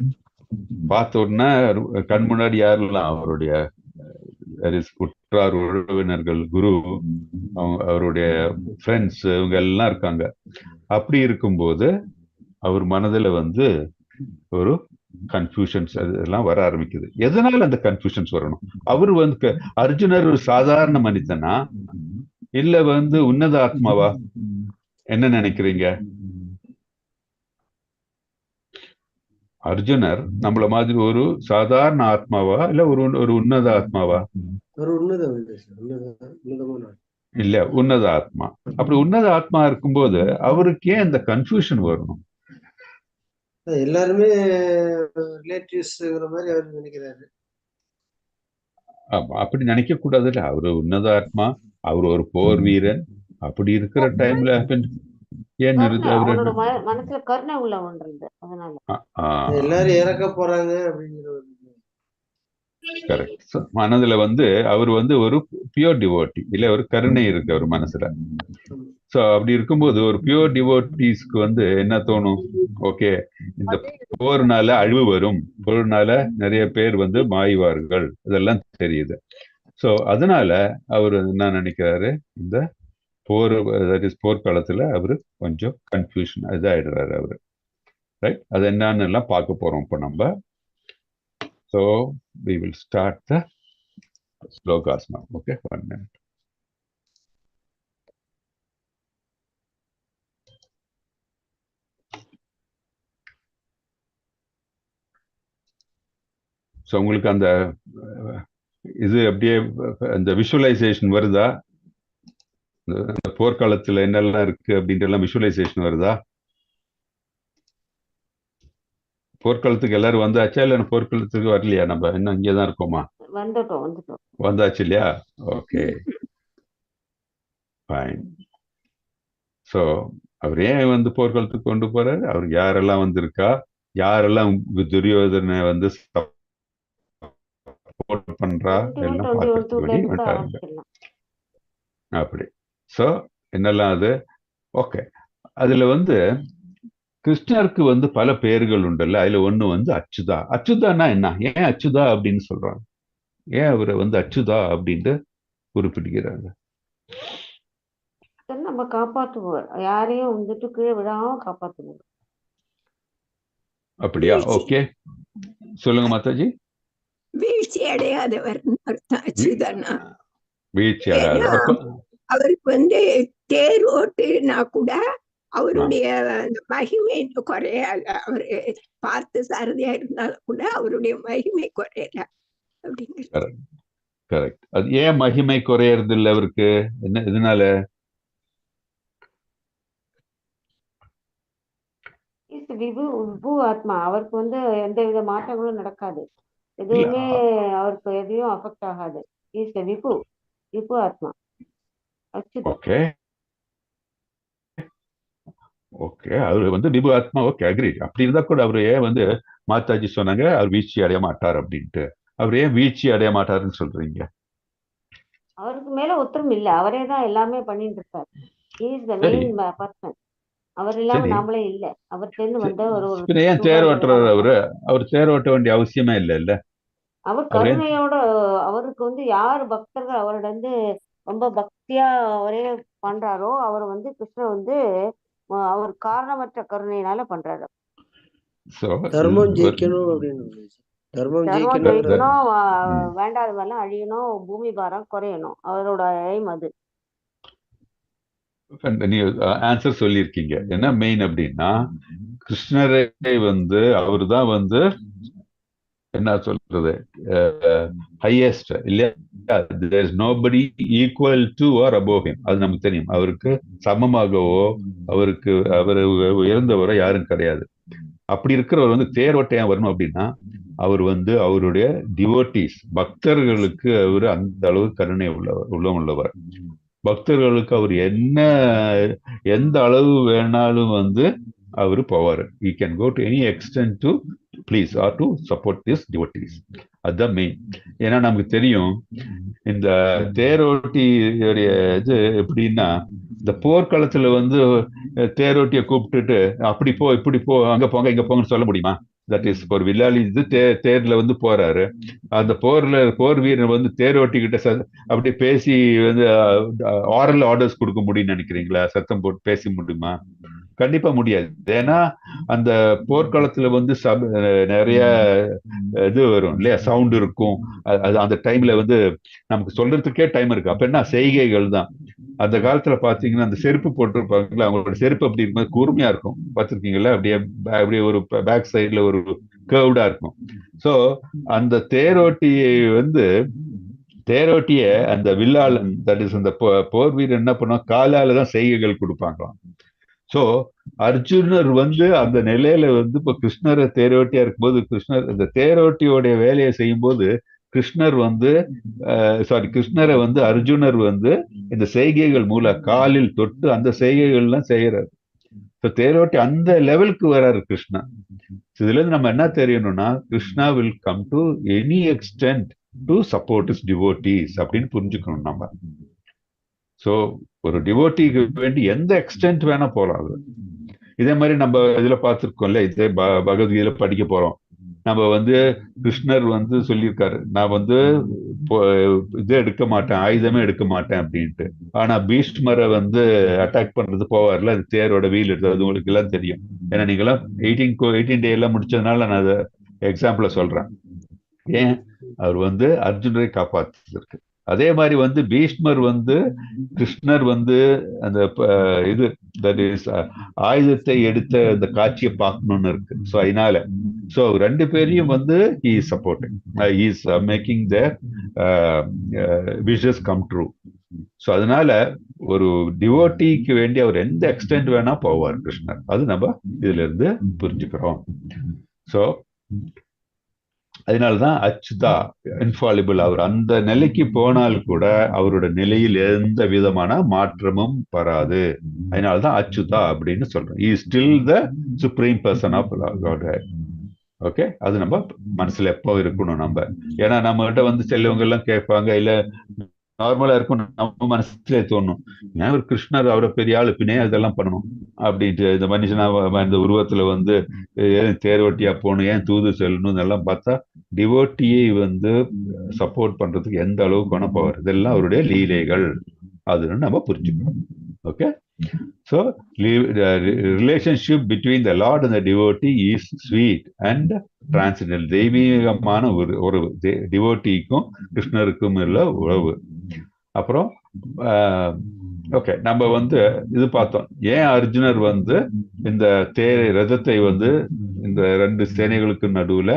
பார்த்த உடனே கண் முன்னாடி யாரெல்லாம் அவருடைய உற்றார் உறவினர்கள், குரு, அவருடைய ஃப்ரெண்ட்ஸ், இவங்க எல்லாம் இருக்காங்க. அப்படி இருக்கும்போது அவர் மனதுல வந்து ஒரு கன்ஃபியூஷன்ஸ் அதெல்லாம் வர ஆரம்பிக்குது. எதனால அந்த கன்ஃபியூஷன்ஸ் வரணும்? அவர் வந்து அர்ஜுனர் ஒரு சாதாரண மனிதனா இல்ல வந்து உன்னத ஆத்மாவா? என்ன நினைக்கிறீங்க? அர்ஜுனர் நம்மள மாதிரி ஒரு சாதாரண ஆத்மாவா இல்ல ஒரு உன்னத ஆத்மாவா? இல்ல, உன்னத ஆத்மா. அப்படி உன்னத ஆத்மா இருக்கும்போது அவருக்கு ஏன் இந்த கன்ஃபியூஷன் வரணும்? எல்லாருமே ரிலேட்டிவ்ஸ் மாதிரி அவர் நினைக்கிறாரு. அப்படி நினைக்க கூடாதுல்ல. அவரு உன்னத ஆத்மா, அவர் ஒரு போர் வீரன். அப்படி இருக்கிற டைம்ல ஏன் மனசுல கருணை உள்ள ஒன்று, அதனால எல்லாரும் இறக்க போறாங்க அப்படிங்கிற கரெக்ட். மனதுல வந்து அவர் வந்து ஒரு பியூர் டிவோட்டி இல்ல, ஒரு கருணை இருக்கு அவர் மனசுல. சோ அப்படி இருக்கும்போது ஒரு பியூர் டிவோட்டிஸ்க்கு வந்து என்ன தோணும்? ஓகே, இந்த போர்னால அழிவு வரும், போர்னால நிறைய பேர் வந்து மாய்வார்கள், இதெல்லாம் தெரியுது. சோ அதனால அவரு என்ன நினைக்கிறாரு, இந்த போர்க்காலத்துல அவரு கொஞ்சம் கன்ஃபியூஷன் இதாயிடுறாரு அவரு. ரைட், அது என்னன்னு எல்லாம் பார்க்க போறோம் இப்போ நம்ம. So we will start the slokas now. Okay, 1 minute. So உங்களுக்கு அந்த இது அப்படியே அந்த விஷுவலைசேஷன் வருதா? இந்த போர்க்காலத்துல என்னெல்லாம் இருக்கு அப்படின்ற எல்லாம் விஷுவலைசேஷன் வருதா? போர்க்காலத்துக்கு எல்லாரும் வந்தாச்சா இல்ல போர்க்காலத்துக்கு வரலையா? நம்ம இன்னும் இங்கேதான் இருக்கோமா? வந்தாச்சு இல்லையா? Okay, fine. ஸோ அவர் ஏன் வந்து போர்க்காலத்துக்கு கொண்டு போறாரு? அவருக்கு யாரெல்லாம் வந்திருக்கா, யாரெல்லாம் துரியோதனை வந்து சப்போர்ட் பண்றா எல்லாம் பார்க்கறதுக்கு வேண்டி வந்துட்டாருங்க. அப்படி ஸோ என்னெல்லாம் அது ஓகே. அதுல வந்து கிருஷ்ணருக்கு வந்து பல பெயர்கள் உண்டல்ல. அதுல ஒண்ணு வந்து அச்சுதா. அச்சுதான்னா என்ன? ஏன் அச்சுதா அப்படின்னு சொல்றாங்க? ஏன் அவரை வந்து அச்சுதா அப்படின்ட்டு குறிப்பிடுகிறாங்க? நம்ம காப்பாற்றுவோம், யாரையும் வந்துட்டு கீழே விடாம காப்பாற்றுவோம். அப்படியா? ஓகே, சொல்லுங்க மாதாஜி. வீழ்ச்சி அடையாதவர் அச்சுதானா? வீழ்ச்சி அடையாத. அவருக்கு வந்து தேர் ஓட்டுனா கூட அவருடைய மகிமை குறையல. அவரு பார்த்து சாரதியா இருந்தாலும் கூட அவருடைய மகிமை குறையல அப்படிங்கிறது. கரெக்ட். அது ஏன் மகிமை குறையறது இல்லை அவருக்கு? என்ன இதனால? விபு ஆத்மா. அவருக்கு வந்து எந்த வித மாற்றங்களும் நடக்காது, எதுவுமே அவருக்கு எதையும் அஃபெக்ட் ஆகாது. இஸ் விபு ஆத்மா. ஓகே ஓகே, அவரு வந்து விபு ஆத்மா. Okay, agree. அப்படி இருந்தா கூட அவரு ஏன் வந்து மாதாஜி சொன்னாங்க அவர் வீழ்ச்சி அடைய மாட்டார் அப்படின்ட்டு. அவர் ஏன் வீழ்ச்சி அடைய மாட்டாருன்னு சொல்றீங்க? அவருக்கு மேல ஒருத்தரும் இல்ல, அவரே தான் எல்லாமே பண்ணிட்டு இருக்காரு. Is the main person. அவர் இல்லாம நாமளே இல்ல. அவர் சேர்ந்து வந்த ஒரு ஏன் தேர் ஓட்டுறாரு அவரு? அவர் தேர் ஓட்ட வேண்டிய அவசியமே இல்ல இல்ல. அவர் அவரே கருணையோட அவருக்கு வந்து யார் பக்தர்கள் அவரோட வந்து ரொம்ப பக்தியா அவரே பண்றாரோ அவர் வந்து கிருஷ்ணர் வந்து அவர் காரணமற்ற கருணையினால பண்றாரு. தர்மம் ஜெயிக்கணும் அப்படின்னு தர்மம் தர்மம் ஜெயிக்கணும் ஜெயிக்கணும், வேண்டாததெல்லாம் அழியணும், பூமி பாரம் குறையணும், அவரோட எய்ம் அது. நீங்க ஆன்சர் சொல்லியிருக்கீங்க. என்ன மெயின் அப்படின்னா கிருஷ்ணரை வந்து அவரு தான் வந்து என்ன சொல்றது ஹையஸ்ட் இல்லையா, there is nobody equal to or above him. அது நமக்கு தெரியும். அவருக்கு சமமாகவோ அவருக்கு அவர் உயர்ந்தவரோ யாரும் கிடையாது. அப்படி இருக்கிறவர் வந்து தேரோட்டையா வரணும் அப்படின்னா அவர் வந்து அவருடைய டிவோட்டீஸ் பக்தர்களுக்கு அவர் அந்த அளவு கருணை உள்ளவர். பக்தர்களுக்கு அவர் எந்த அளவு வேணாலும் வந்து அவர் போவார். he can go to any extent to please or to support this devotees. அதுதான் மெயின். ஏன்னா நமக்கு தெரியும் இந்த தேரோட்டியுடைய இது எப்படின்னா இந்த போர்க்களத்துல வந்து தேரோட்டியை கூப்பிட்டுட்டு அப்படி போ இப்படி போ அங்க போங்க இங்க போங்கன்னு சொல்ல முடியுமா? தட் இஸ் ஒரு வில்லாளி இது தேர்ல வந்து போறாரு. அந்த போர் வீரர் வந்து தேரோட்டிக்கிட்ட அப்படி பேசி வந்து ஆரல் ஆர்டர்ஸ் கொடுக்க முடியும்னு நினைக்கிறீங்களா? சத்தம் போட்டு பேச முடியுமா? கண்டிப்பா முடியாது. ஏன்னா அந்த போர்க்களத்துல வந்து நிறைய இது வரும் இல்லையா, சவுண்ட் இருக்கும். அது அந்த டைம்ல வந்து நமக்கு சொல்றதுக்கே டைம் இருக்கு. அப்ப என்ன செய்கைகள் தான். அந்த காலத்துல பாத்தீங்கன்னா அந்த செருப்பு போட்டிருப்பாங்களா, அவங்களோட செருப்பு அப்படி இருக்கும்போது கூர்மையா இருக்கும். பார்த்திருக்கீங்களா? அப்படியே ஒரு பேக் சைட்ல ஒரு கர்வ்டா இருக்கும். சோ அந்த தேரோட்டிய அந்த வில்லாளன் தட் இஸ் அந்த போர் வீரர் என்ன பண்ணுவாங்க, காலால தான் செய்கைகள் கொடுப்பாங்களாம். சோ அர்ஜுனர் வந்து அந்த நிலையில வந்து இப்ப கிருஷ்ணரை தேரோட்டியா இருக்கும்போது கிருஷ்ணர் இந்த தேரோட்டியோடைய வேலையை செய்யும் போது கிருஷ்ணரை வந்து அர்ஜுனர் வந்து இந்த செய்கைகள் மூலம் காலில் தொட்டு அந்த செய்கைகள்லாம் செய்யறாரு. தேரோட்டி அந்த லெவலுக்கு வர்றாரு கிருஷ்ணா. இதுல இருந்து நம்ம என்ன தெரியணும்னா Krishna will come to any extend to support is devotees அப்படின்னு புரிஞ்சுக்கணும் நம்ம. சோ ஒரு டிவோட்டிக்கு வேண்டி எந்த எக்ஸ்டென்ட் வேணா போலாம். இதே மாதிரி நம்ம இதுல பார்த்திருக்கோம்ல, இதே பகவத்கீதையில படிக்க போறோம். நம்ம வந்து கிருஷ்ணர் வந்து சொல்லியிருக்காரு, நான் வந்து இதே எடுக்க மாட்டேன், ஆயுதமே எடுக்க மாட்டேன் அப்படின்ட்டு. ஆனா பீஷ்மரை வந்து அட்டாக் பண்றது போவார்ல, அது தேரோட வீல் எடுத்து, அது உங்களுக்கு எல்லாம் தெரியும். ஏன்னா நீங்க எல்லாம் 18 டே எல்லாம் முடிச்சதுனால நான் அதை எக்ஸாம்பிள சொல்றேன். ஏன் அவர் வந்து அர்ஜுனரை காப்பாத்திருக்கு. அதே மாதிரி வந்து பீஷ்மர் வந்து கிருஷ்ணர் வந்து அந்த இது தட் இஸ் ஆயுதத்தை எடுத்த அந்த காட்சியை பார்க்கணும்னு இருக்கு. ஸோ அதனால ஸோ ரெண்டு பேரையும் வந்து he is supporting, he is making their wishes come true. So அதனால ஒரு டிவோட்டிக்கு வேண்டி அவர் எந்த எக்ஸ்டென்ட் வேணா போவார் கிருஷ்ணர். அது நம்ம இதுல இருந்து புரிஞ்சுக்கிறோம். ஸோ அதனாலதான் அச்சுதா இன்ஃபாலிபிள். அவர் அந்த நிலைக்கு போனால் கூட அவரோட நிலையில் எந்த விதமான மாற்றமும் வராது. அதனாலதான் அச்சுதா அப்படின்னு சொல்றோம். He is still the supreme person of Godhead. Okay, அது நம்ம மனசுல எப்போ இருக்கணும் நம்ம. ஏன்னா நம்ம கிட்ட வந்து செல்லவங்க எல்லாம் கேட்பாங்க, இல்ல நார்மலா இருக்கும், நம்ம மனசுல தோணும், ஏன் ஒரு கிருஷ்ணர் அவரை பெரிய ஆளு பின்னே அதெல்லாம் பண்ணணும் அப்படின்ட்டு. இந்த மனுஷனா இந்த உருவத்துல வந்து ஏன் தேர்வட்டியா போகணும், ஏன் தூது செல்லணும், இதெல்லாம் பார்த்தா டிவோட்டியை வந்து சப்போர்ட் பண்றதுக்கு எந்த அளவுக்கு வேணா போவார். இதெல்லாம் அவருடைய லீலைகள், அதுன்னு நம்ம புரிஞ்சுக்கணும். Okay, so relationship between the Lord and the devotee is sweet and transcendental. தெய்வீகமான ஒரு டிவோட்டிக்கும் கிருஷ்ணருக்கும் உள்ள உறவு. அப்புறம் ஓகே, நம்ம வந்து இது பார்த்தோம், ஏன் அர்ஜுனர் வந்து இந்த ரதத்தை வந்து இந்த ரெண்டு சேனைகளுக்கு நடுவுல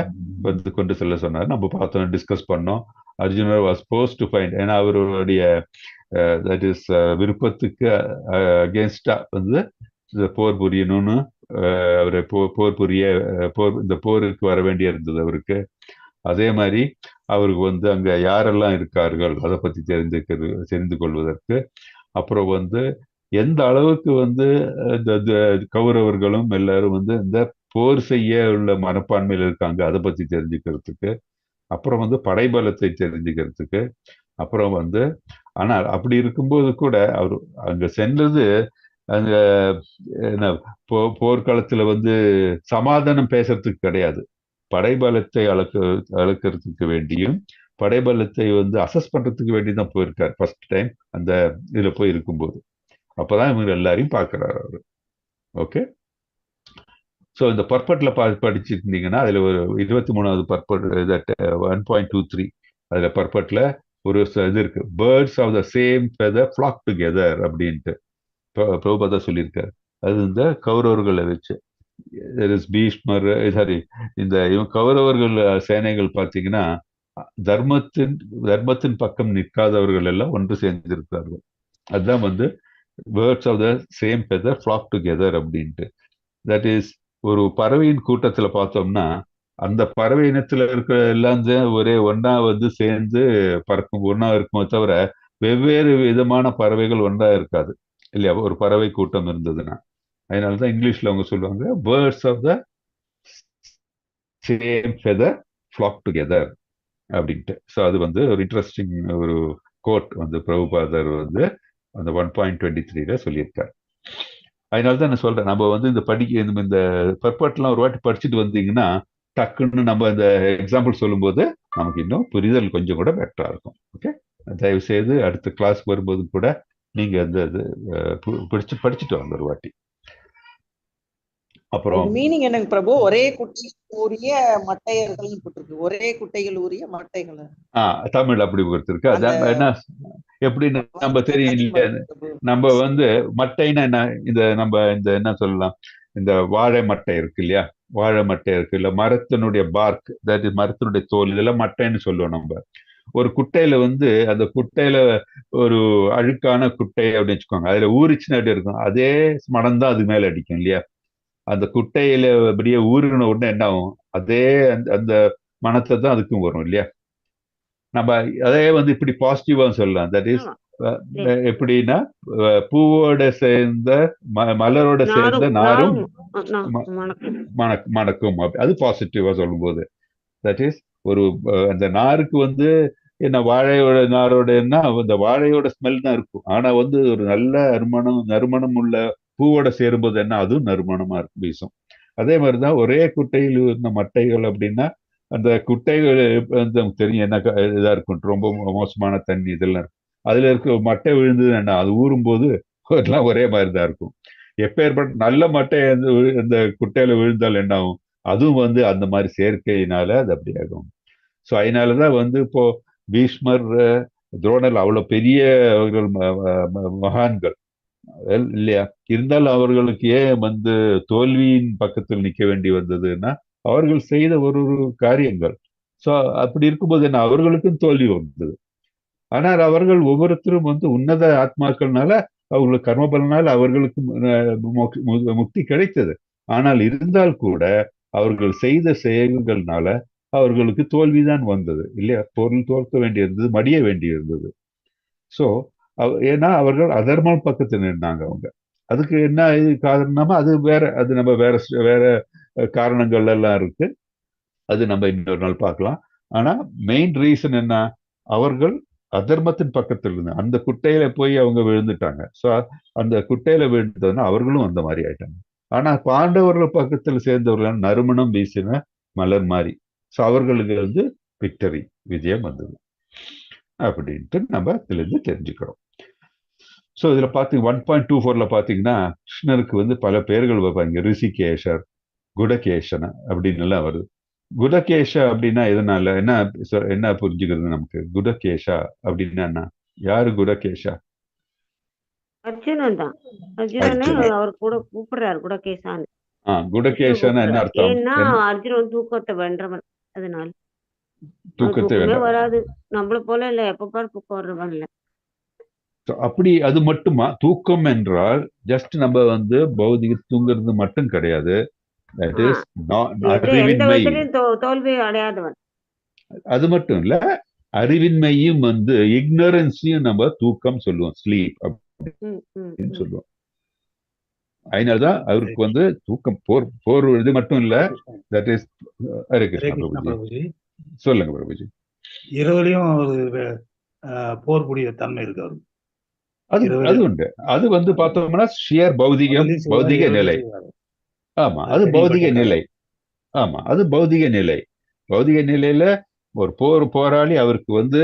வந்து கொண்டு செல்ல சொன்னார். நம்ம பார்த்தோம், டிஸ்கஸ் பண்ணோம். அர்ஜுனர் வாஸ் போஸ்ட் டு ஃபைண்ட், ஏன்னா அவருடைய தட் இஸ் விருப்பத்துக்கு அகேன்ஸ்டா வந்து போர் புரியணும்னு அவரை இந்த போருக்கு வர வேண்டிய இருந்தது அவருக்கு. அதே மாதிரி அவருக்கு வந்து அங்க யாரெல்லாம் இருக்கார்கள் அதை பத்தி தெரிந்து கொள்வதற்கு, அப்புறம் வந்து எந்த அளவுக்கு வந்து கௌரவர்களும் எல்லாரும் வந்து இந்த போர் செய்ய உள்ள மனப்பான்மையில் இருக்காங்க அதை பத்தி தெரிஞ்சுக்கிறதுக்கு, அப்புறம் வந்து படைபலத்தை தெரிஞ்சுக்கிறதுக்கு, அப்புறம் வந்து ஆனால் அப்படி இருக்கும்போது கூட அவர் அங்க சென்றது அங்க என்ன போர்க்காலத்துல வந்து சமாதானம் பேசுறதுக்கு கிடையாது. படைபலத்தை அளக்கிறதுக்கு வேண்டியும் படைபலத்தை வந்து அசஸ் பண்றதுக்கு வேண்டி தான் போயிருக்காரு ஃபர்ஸ்ட் டைம் அந்த இதுல போய் இருக்கும்போது. அப்பதான் இவங்க எல்லாரையும் பார்க்கிறாரு அவரு. ஓகே, ஸோ இந்த பர்பட்ல படிச்சிருந்தீங்கன்னா அதுல ஒரு 23வது பர்பட் 1.23 அதுல பர்பட்ல ஒரு இது இருக்கு, birds of the same feather flock together அப்படின்ட்டு பிரபுபாதா சொல்லியிருக்காரு. அது இந்த கௌரவர்களை வச்சு பீஷ்மர் சாரி இந்த கௌரவர்கள் சேனைகள் பார்த்தீங்கன்னா தர்மத்தின் பக்கம் நிற்காதவர்கள் எல்லாம் ஒன்று சேர்ந்திருக்கிறார்கள். அதுதான் வந்து birds of the same feather flock together அப்படின்ட்டு. தட் இஸ் ஒரு பறவையின் கூட்டத்துல பார்த்தோம்னா அந்த பறவை இனத்துல இருக்கிற எல்லாம் ஒரே ஒன்னா வந்து சேர்ந்து பறக்கும் ஒன்னா இருக்குமோ தவிர வெவ்வேறு விதமான பறவைகள் ஒன்றா இருக்காது இல்லையா, ஒரு பறவை கூட்டம் இருந்ததுன்னா. அதனாலதான் இங்கிலீஷ்ல அவங்க சொல்லுவாங்க birds of the same feather flock together அப்படின்ட்டு. ஸோ அது வந்து ஒரு இன்ட்ரெஸ்டிங் ஒரு கோட் வந்து பிரபுபாதர் வந்து அந்த 1.23 சொல்லியிருக்காரு. அதனால தான் நான் சொல்றேன், நம்ம வந்து இந்த பர்பட்லாம் ஒரு வாட்டி படிச்சுட்டு வந்தீங்கன்னா டக்குன்னு நம்ம இந்த எக்ஸாம்பிள் சொல்லும்போது நமக்கு இன்னும் புரிதல் கொஞ்சம் கூட பெட்டரா இருக்கும். ஓகே, தயவு செய்து அடுத்த கிளாஸ் வரும்போது கூட நீங்க அந்த படிச்சுட்டு வாங்க ஒரு வாட்டி. அப்புறம் மீனிங் எனக்கு பிரபு ஒரே குட்டை ஊறிய மட்டையர்கள் போட்டிருக்கு, ஒரே குட்டைகள் ஊறிய மட்டைகள். தமிழ் அப்படி கொடுத்துருக்கு. அதான் என்ன எப்படி நம்ம தெரியும், நம்ம வந்து மட்டைன்னா என்ன, இந்த நம்ம இந்த என்ன சொல்லலாம், இந்த வாழை மட்டை இருக்கு இல்லையா, வாழை மட்டை இருக்கு இல்ல, மரத்தினுடைய பார்க், தட் இஸ் மரத்தினுடைய தோல், இதெல்லாம் மட்டைன்னு சொல்லுவோம் நம்ம. ஒரு குட்டையில வந்து அந்த குட்டையில ஒரு அழுக்கான குட்டை அப்படின்னு வச்சுக்கோங்க, அதுல ஊறிச்சுன்னு அப்படி இருக்கும், அதே மனம் தான் அது மேல அடிக்கும் இல்லையா. அந்த குட்டையில அப்படியே ஊறின உடனே என்ன ஆகும், அதே அந்த மனத்தை தான் அதுக்கும் வரும் இல்லையா. நம்ம அதே வந்து இப்படி பாசிட்டிவா சொல்லலாம். தட் இஸ் எப்படின்னா பூவோட சேர்ந்த மலரோட சேர்ந்த நாரும் மணக்கும், அது பாசிட்டிவா சொல்லும் போது. தட் இஸ் ஒரு அந்த நாருக்கு வந்து என்ன வாழையோட நாரோடன்னா அந்த வாழையோட ஸ்மெல் தான் இருக்கும், ஆனா வந்து ஒரு நல்ல நறுமணம் உள்ள பூவோட சேரும்போது என்ன அதுவும் நறுமணமா இருக்கும், வீசும். அதே மாதிரிதான் ஒரே குட்டையில் இருந்த மட்டைகள் அப்படின்னா அந்த குட்டைகள் தெரியும் என்ன இதா இருக்கும், ரொம்ப மோசமான தண்ணி இதெல்லாம் இருக்கும், அதுல இருக்க மட்டை விழுந்தது என்ன அது ஊறும் போது எல்லாம் ஒரே மாதிரி தான் இருக்கும். எப்பேற்பட்ட நல்ல மட்டை அந்த குட்டையில விழுந்தால் என்ன ஆகும், அதுவும் வந்து அந்த மாதிரி சேர்க்கையினால அது அப்படி ஆகும். ஸோ அதனாலதான் வந்து இப்போ பீஷ்மர் துரோணர் அவ்வளவு பெரிய அவர்கள் மகான்கள் இல்லையா, இருந்தாலும் அவர்களுக்கு ஏன் வந்து தோல்வியின் பக்கத்தில் நிற்க வேண்டி வந்ததுன்னா அவர்கள் செய்த ஒரு காரியங்கள். ஸோ அப்படி இருக்கும்போது என்ன அவர்களுக்கும் தோல்வி வந்தது. ஆனால் அவர்கள் ஒவ்வொருத்தரும் வந்து உன்னத ஆத்மாக்கள்னால அவர்களுக்கு கர்மபலனால் அவர்களுக்கு முக்தி கிடைத்தது. ஆனால் இருந்தால் கூட அவர்கள் செய்த செயல்கள்னால அவர்களுக்கு தோல்விதான் வந்தது இல்லையா, பொருள் தோற்க வேண்டியிருந்தது, மடிய வேண்டியிருந்தது. ஸோ ஏன்னா அவர்கள் அதர்மம் பக்கத்தில் நின்றாங்க. அவங்க அதுக்கு என்ன காரணமா அது வேற, அது நம்ம வேற காரணங்கள் எல்லாம் இருக்கு, அது நம்ம இன்னொரு நாள் பார்க்கலாம். ஆனா மெயின் ரீசன் என்ன, அவர்கள் அதர்மத்தின் பக்கத்தில் இருந்து அந்த குட்டையில போய் அவங்க விழுந்துட்டாங்க. ஸோ அந்த குட்டையில விழுந்ததுன்னா அவர்களும் அந்த மாதிரி ஆயிட்டாங்க. ஆனா பாண்டவர்கள் பக்கத்தில் சேர்ந்தவர்கள் நறுமணம் வீசின மலர் மாதிரி. ஸோ அவர்களுக்கு வந்து விக்டரி, விஜயம் வந்தது அப்படின்ட்டு நம்ம இதுல இருந்து தெரிஞ்சுக்கிறோம். ஸோ இதுல பாத்தீங்க 1.24 பாத்தீங்கன்னா கிருஷ்ணருக்கு வந்து பல பெயர்கள் வைப்பாங்க, ரிஷிகேஷர், குடகேஷன அப்படின்னு எல்லாம் வருது. குடகேஷ அப்படின்னா எதனால என்ன புரிஞ்சுக்கிறது நமக்கு, குடகேஷா அப்படின்னா என்ன, யாரு குடகேஷா? அர்ஜுனன் தான், அர்ஜுனனே அவர் கூட கூப்பிடுறாரு குடகேசான்னு. குடகேஷனா என்ன அர்த்தம்? ஏன்னா அர்ஜுனன் தூக்கத்தை வென்றவன், அதனால தூக்கமே வராது, நம்மள போல இல்ல, எப்ப பாரு தூக்கம் வர்றவன் இல்ல. அப்படி அது மட்டுமா? தூக்கம் என்றால் ஜஸ்ட் நம்ம வந்து பௌதிக தூங்குறது மட்டும் கிடையாது, தோல்வி அடையாதவன். அது மட்டும் இல்ல, அறிவின்மையும் வந்து இக்னரன்ஸையும் நம்ம தூக்கம் சொல்லுவோம், ஸ்லீப் அப்படின்னு சொல்லுவோம். அதனாலதான் அவருக்கு வந்து தூக்கம் போர் இது மட்டும் இல்ல. That is Hare Krishna Prabhuji. சொல்லுங்க பிரபுஜி. இரவுலயும் போர் புரிய தன்மை இருக்கு அவருக்கு. அது உண்டு. அது வந்து பார்த்தோம்னா ஷியர் பௌதிக நிலை. ஆமா, அது பௌதிக நிலை. ஆமா, அது பௌதிக நிலை. பௌதிக நிலையில ஒரு போராளி அவருக்கு வந்து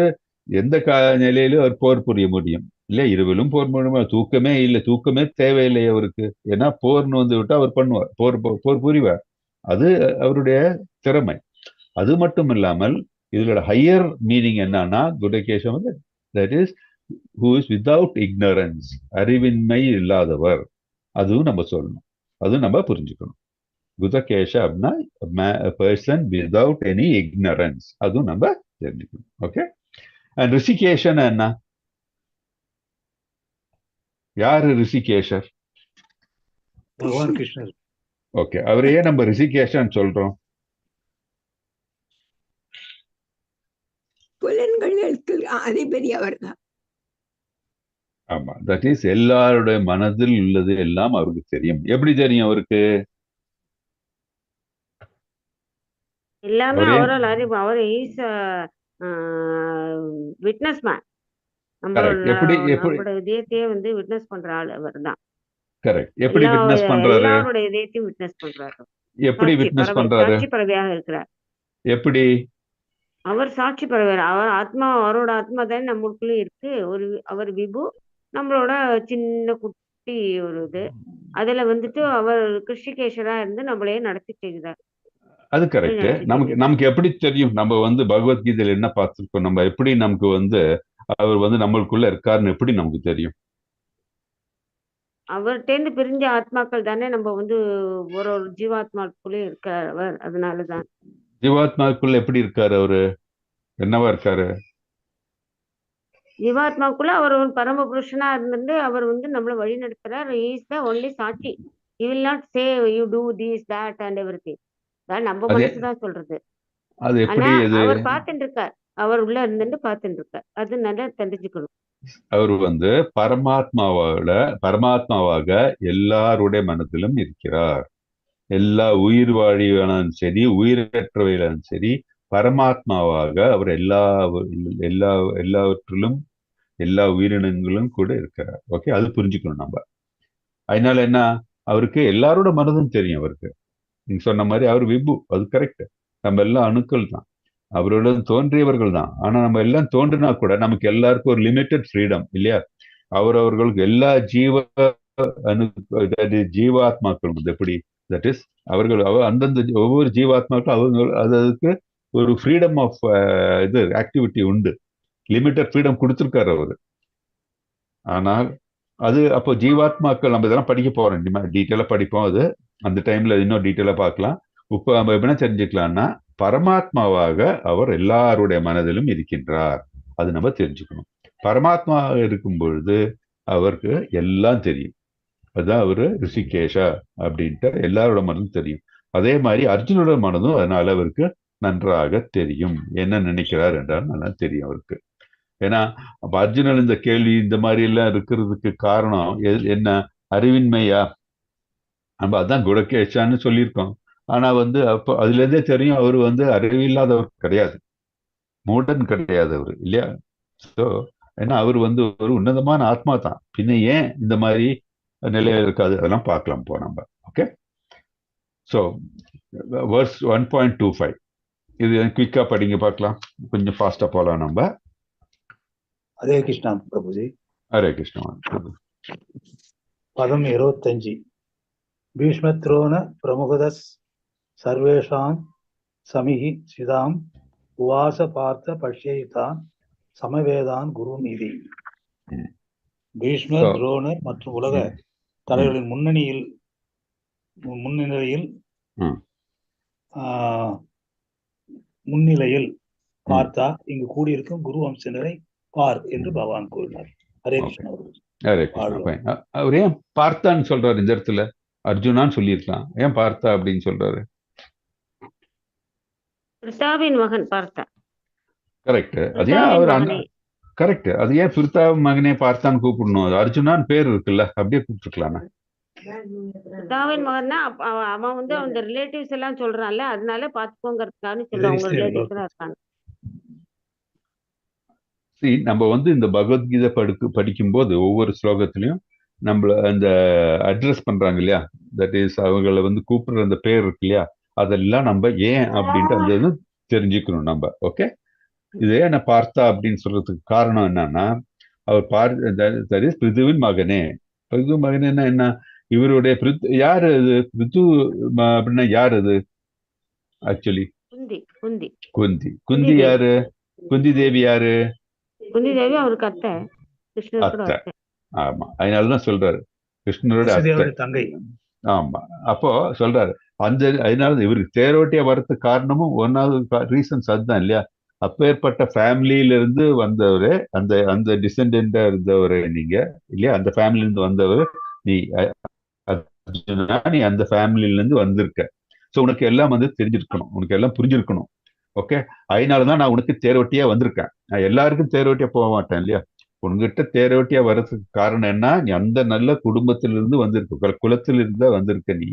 எந்த நிலையிலும் அவர் போர் புரிய முடியும் இல்லையா? இரவிலும் போர் முடியுமா? தூக்கமே இல்லை, தூக்கமே தேவையில்லை அவருக்கு. ஏன்னா போர்னு வந்து விட்டா அவர் பண்ணுவார், போர் புரிவார். அது அவருடைய திறமை. அது மட்டும் இல்லாமல் இதோட ஹையர் மீனிங் என்னன்னா குடகேசம் வந்து that is who is without ignorance, அறிவின்மை இல்லாதவர். அதுவும் நம்ம சொல்லணும், அதுவும் நம்ம புரிஞ்சுக்கணும். குதகேஷ அப்படின்னா பர்சன் வித்வுட் எனி இக்னரன்ஸ், அதுவும் நம்ம தெரிஞ்சுக்கணும். ஓகே. அண்ட் ரிஷிகேஷன் என்ன? யாரு ரிஷிகேஷர்? பகவான் கிருஷ்ணர். ஓகே, அவரையே நம்ம ரிஷிகேஷன் சொல்றோம். புலன்களுக்கு அதிபதி அவர்தான். ஆமா, தட் இஸ் எல்லாருடைய மனதில் உள்ளது எல்லாம் அவருக்கு தெரியும். எப்படி தெரியும் அவருக்கு? எல்லாமே அவரால் அறிவு. அவர் இஸ் விட்னஸ் மேன். நம்மளோட இதயத்தையே வந்து விட்னஸ் பண்ற ஆள் அவர் தான். கரெக்ட். எப்படி விட்னஸ் பண்றாரு? எல்லாரோட இதயத்தையும் விட்னஸ் பண்றாரு. எப்படி விட்னஸ் பண்றாரு? சாட்சி பறவையாக இருக்கிறார். எப்படி? அவர் சாட்சி பறவையார். அவர் ஆத்மா, அவரோட ஆத்மா தானே நம்மளுக்குள்ளே இருக்கு. அவர் விபு, நம்மளோட சின்ன குட்டி ஒரு இது. அதுல வந்துட்டு அவர் கிருஷ்ணகேஸ்வரா இருந்து நம்மளையே நடத்தி செய்கிறார். அது கரெக்ட். நமக்கு எப்படி தெரியும்? நம்ம வந்து பகவத்கீதையில என்ன பார்த்திருக்கோம்? நம்ம எப்படி நமக்கு வந்து அவர் வந்து நம்மளுக்குள்ள இருக்காருன்னு எப்படி நமக்கு தெரியும்? அவர்கிட்டேருந்து பிரிஞ்ச ஆத்மாக்கள் தானே நம்ம வந்து ஒரு ஜீவாத்மாக்குள்ளே இருக்கார் அவர். அதனாலதான் ஜீவாத்மாக்குள்ள எப்படி இருக்காரு அவரு? என்னவா இருக்காரு? ஜீவாத்மாக்குள்ள அவர் ஒரு பரம புருஷனா இருந்து அவர் வந்து நம்மள வழி நடத்துறார். இஸ் த ஒன்லி சாட்சி. He will not say you do this that and everything. நம்ம மனசுதான் சொல்றது. அது எப்படி? அவர் பார்த்துட்டு இருக்கார், அவர் உள்ள இருந்துட்டு பார்த்துட்டு இருக்கார். அது நல்லா தெரிஞ்சுக்கணும். அவர் வந்து பரமாத்மாவாக எல்லாருடைய மனதிலும் இருக்கிறார். எல்லா உயிர் வாழியாலும் சரி, உயிரற்றவையிலும் சரி, பரமாத்மாவாக அவர் எல்லாவற்றிலும் எல்லா உயிரினங்களும் கூட இருக்கிறார். ஓகே, அது புரிஞ்சுக்கணும் நம்ம. அதனால என்ன, அவருக்கு எல்லாரோட மனதும் தெரியும். அவருக்கு நீங்க சொன்ன மாதிரி அவர் விபு, அது கரெக்ட். நம்ம எல்லாம் அணுக்கள் தான், அவரோட தோன்றியவர்கள் தான். ஆனா நம்ம எல்லாம் தோன்றினா கூட நமக்கு எல்லாருக்கும் ஒரு லிமிட்டட் ஃப்ரீடம் இல்லையா? அவர்களுக்கு எல்லா ஜீவாத்மாக்கள் வந்து எப்படி, தட் இஸ் அவர்கள் அந்தந்த ஒவ்வொரு ஜீவாத்மாக்களும் அவங்க அதுக்கு ஒரு ஃப்ரீடம் ஆஃப் இது ஆக்டிவிட்டி உண்டு. லிமிட்டட் ஃப்ரீடம் கொடுத்துருக்காரு அவரு. ஆனால் அது அப்போ ஜீவாத்மாக்கள் நம்ம இதெல்லாம் படிக்க போறோம், டீட்டெயிலா படிப்போம். அது அந்த டைம்ல இன்னும் டீட்டெயிலா பார்க்கலாம். இப்போ நம்ம என்ன தெரிஞ்சுக்கலாம்னா, பரமாத்மாவாக அவர் எல்லாருடைய மனதிலும் இருக்கின்றார். அது நம்ம தெரிஞ்சுக்கணும். பரமாத்மாவாக இருக்கும் பொழுது அவருக்கு எல்லாம் தெரியும். அதுதான் அவரு ரிஷிகேஷா அப்படின்ட்டு எல்லாரோட மனதும் தெரியும். அதே மாதிரி அர்ஜுனோட மனதும் அதனால அவருக்கு நன்றாக தெரியும். என்ன நினைக்கிறார் என்றால் நல்லா தெரியும் அவருக்கு. ஏன்னா அப்ப அர்ஜுனன் இந்த கேள்வி இந்த மாதிரி எல்லாம் இருக்கிறதுக்கு காரணம் என்ன? அறிவின்மையா? நம்ம அதான் குடகேஷான்னு சொல்லியிருக்கோம். ஆனா வந்து அப்போ அதுல இருந்தே தெரியும் அவர் வந்து அறிவில்லாதவர் கிடையாது, மூடன் கிடையாது அவரு இல்லையா? ஸோ ஏன்னா அவர் வந்து ஒரு உன்னதமான ஆத்மா தான். பின்ன ஏன் இந்த மாதிரி நிலையில இருக்காது? அதெல்லாம் பார்க்கலாம் போ நம்ம. ஓகே. ஸோ verse 1.25 இது குயிக்கா படிங்க பார்க்கலாம். கொஞ்சம் ஃபாஸ்டா போகலாம் நம்ம. ஹரே கிருஷ்ணா பிரபுஜி. ஹரே கிருஷ்ணா. பதம் 25. பீஷ்மத்ரோண பிரமுகதஸ் சர்வேஷாம் சமிஹி சிதாம் உவாச பார்த்த பஷ்யயிதான் சமவேதான் குரு நிதி. பீஷ்மர், துரோணர் மற்றும் உலக தலைவர்களின் முன்னிலையில் பார்த்தா இங்கு கூடியிருக்கும் குரு வம்சனரை பார் என்று பகவான் கூறினார். ஹரே கிருஷ்ணா. ஹரே கிருஷ்ணா. அவர் ஏன் பார்த்தான்னு சொல்றாரு இந்த இடத்துல? அர்ஜுனான்னு சொல்லியிருக்கலாம், ஏன் பார்த்தா அப்படின்னு சொல்றாரு? பிரித்தாவின் மகன் பார்த்தா. கரெக்ட். அது ஏன் அவர் கரெக்ட், அது ஏன் பிரித்தாவின் மகனே பார்த்தான்னு கூப்பிடணும்? அது அர்ஜுனான்னு பேர் இருக்குல்ல, அப்படியே கூப்பிட்டுருக்கலாமே. பிரித்தாவின் மகன்னா அவன் வந்து அந்த ரிலேட்டிவ்ஸ் எல்லாம் சொல்றான்ல, அதனால பாத்துக்கோங்கிறதுக்காக சொல்லுவாங்க. ரிலேட்டிவ்ஸ் எல்லாம் இருக்காங்க. நம்ம வந்து இந்த பகவத்கீதை படிக்கும்போது ஒவ்வொரு ஸ்லோகத்திலையும் நம்மள அந்த அட்ரஸ் பண்றாங்க இல்லையா, தட் இஸ் அவங்களை வந்து கூப்பிடுற அந்த பேர் இருக்கு இல்லையா, அதெல்லாம் நம்ம ஏன் அப்படின்ட்டு அந்த இது தெரிஞ்சுக்கணும் நம்ம. ஓகே, இதே நான் பார்த்தா அப்படின்னு சொல்றதுக்கு காரணம் என்னன்னா, அவர் பிருதுவின் மகனே. பிருது மகனேன்னா என்ன? இவருடைய யாரு அது? பிருது அப்படின்னா யார் அது ஆக்சுவலி? குந்தி யாரு? குந்தி தேவி யாரு? குந்தி தேவி அவருக்கு அத்தை, கிருஷ்ணருக்கு அத்தை. ஆமா, அதனாலதான் சொல்றாரு கிருஷ்ணரோட அத்தை, தங்கை. ஆமா. அப்போ சொல்றாரு அதனால இவருக்கு தேரோட்டியா வர்றதுக்கு காரணமும் ஒன்னாவது ரீசன்ஸ் அதுதான் இல்லையா? அப்பேற்பட்ட ஃபேமிலியில இருந்து வந்தவரு, அந்த அந்த டிசெண்டா இருந்தவரு நீங்க இல்லையா? அந்த ஃபேமிலில இருந்து வந்தவர் நீ, நீ அந்த ஃபேமிலில இருந்து வந்திருக்க. ஸோ உனக்கு எல்லாம் வந்து தெரிஞ்சிருக்கணும், உனக்கு எல்லாம் புரிஞ்சிருக்கணும். ஓகே, அதனாலதான் நான் உனக்கு தேரோட்டியா வந்திருக்கேன். நான் எல்லாருக்கும் தேரோட்டியா போக மாட்டேன் இல்லையா? உங்ககிட்ட தேரோட்டியா வர்றதுக்கு காரணம் என்ன? நீ அந்த நல்ல குடும்பத்திலிருந்து வந்திருக்க, குலத்திலிருந்து வந்திருக்க நீ.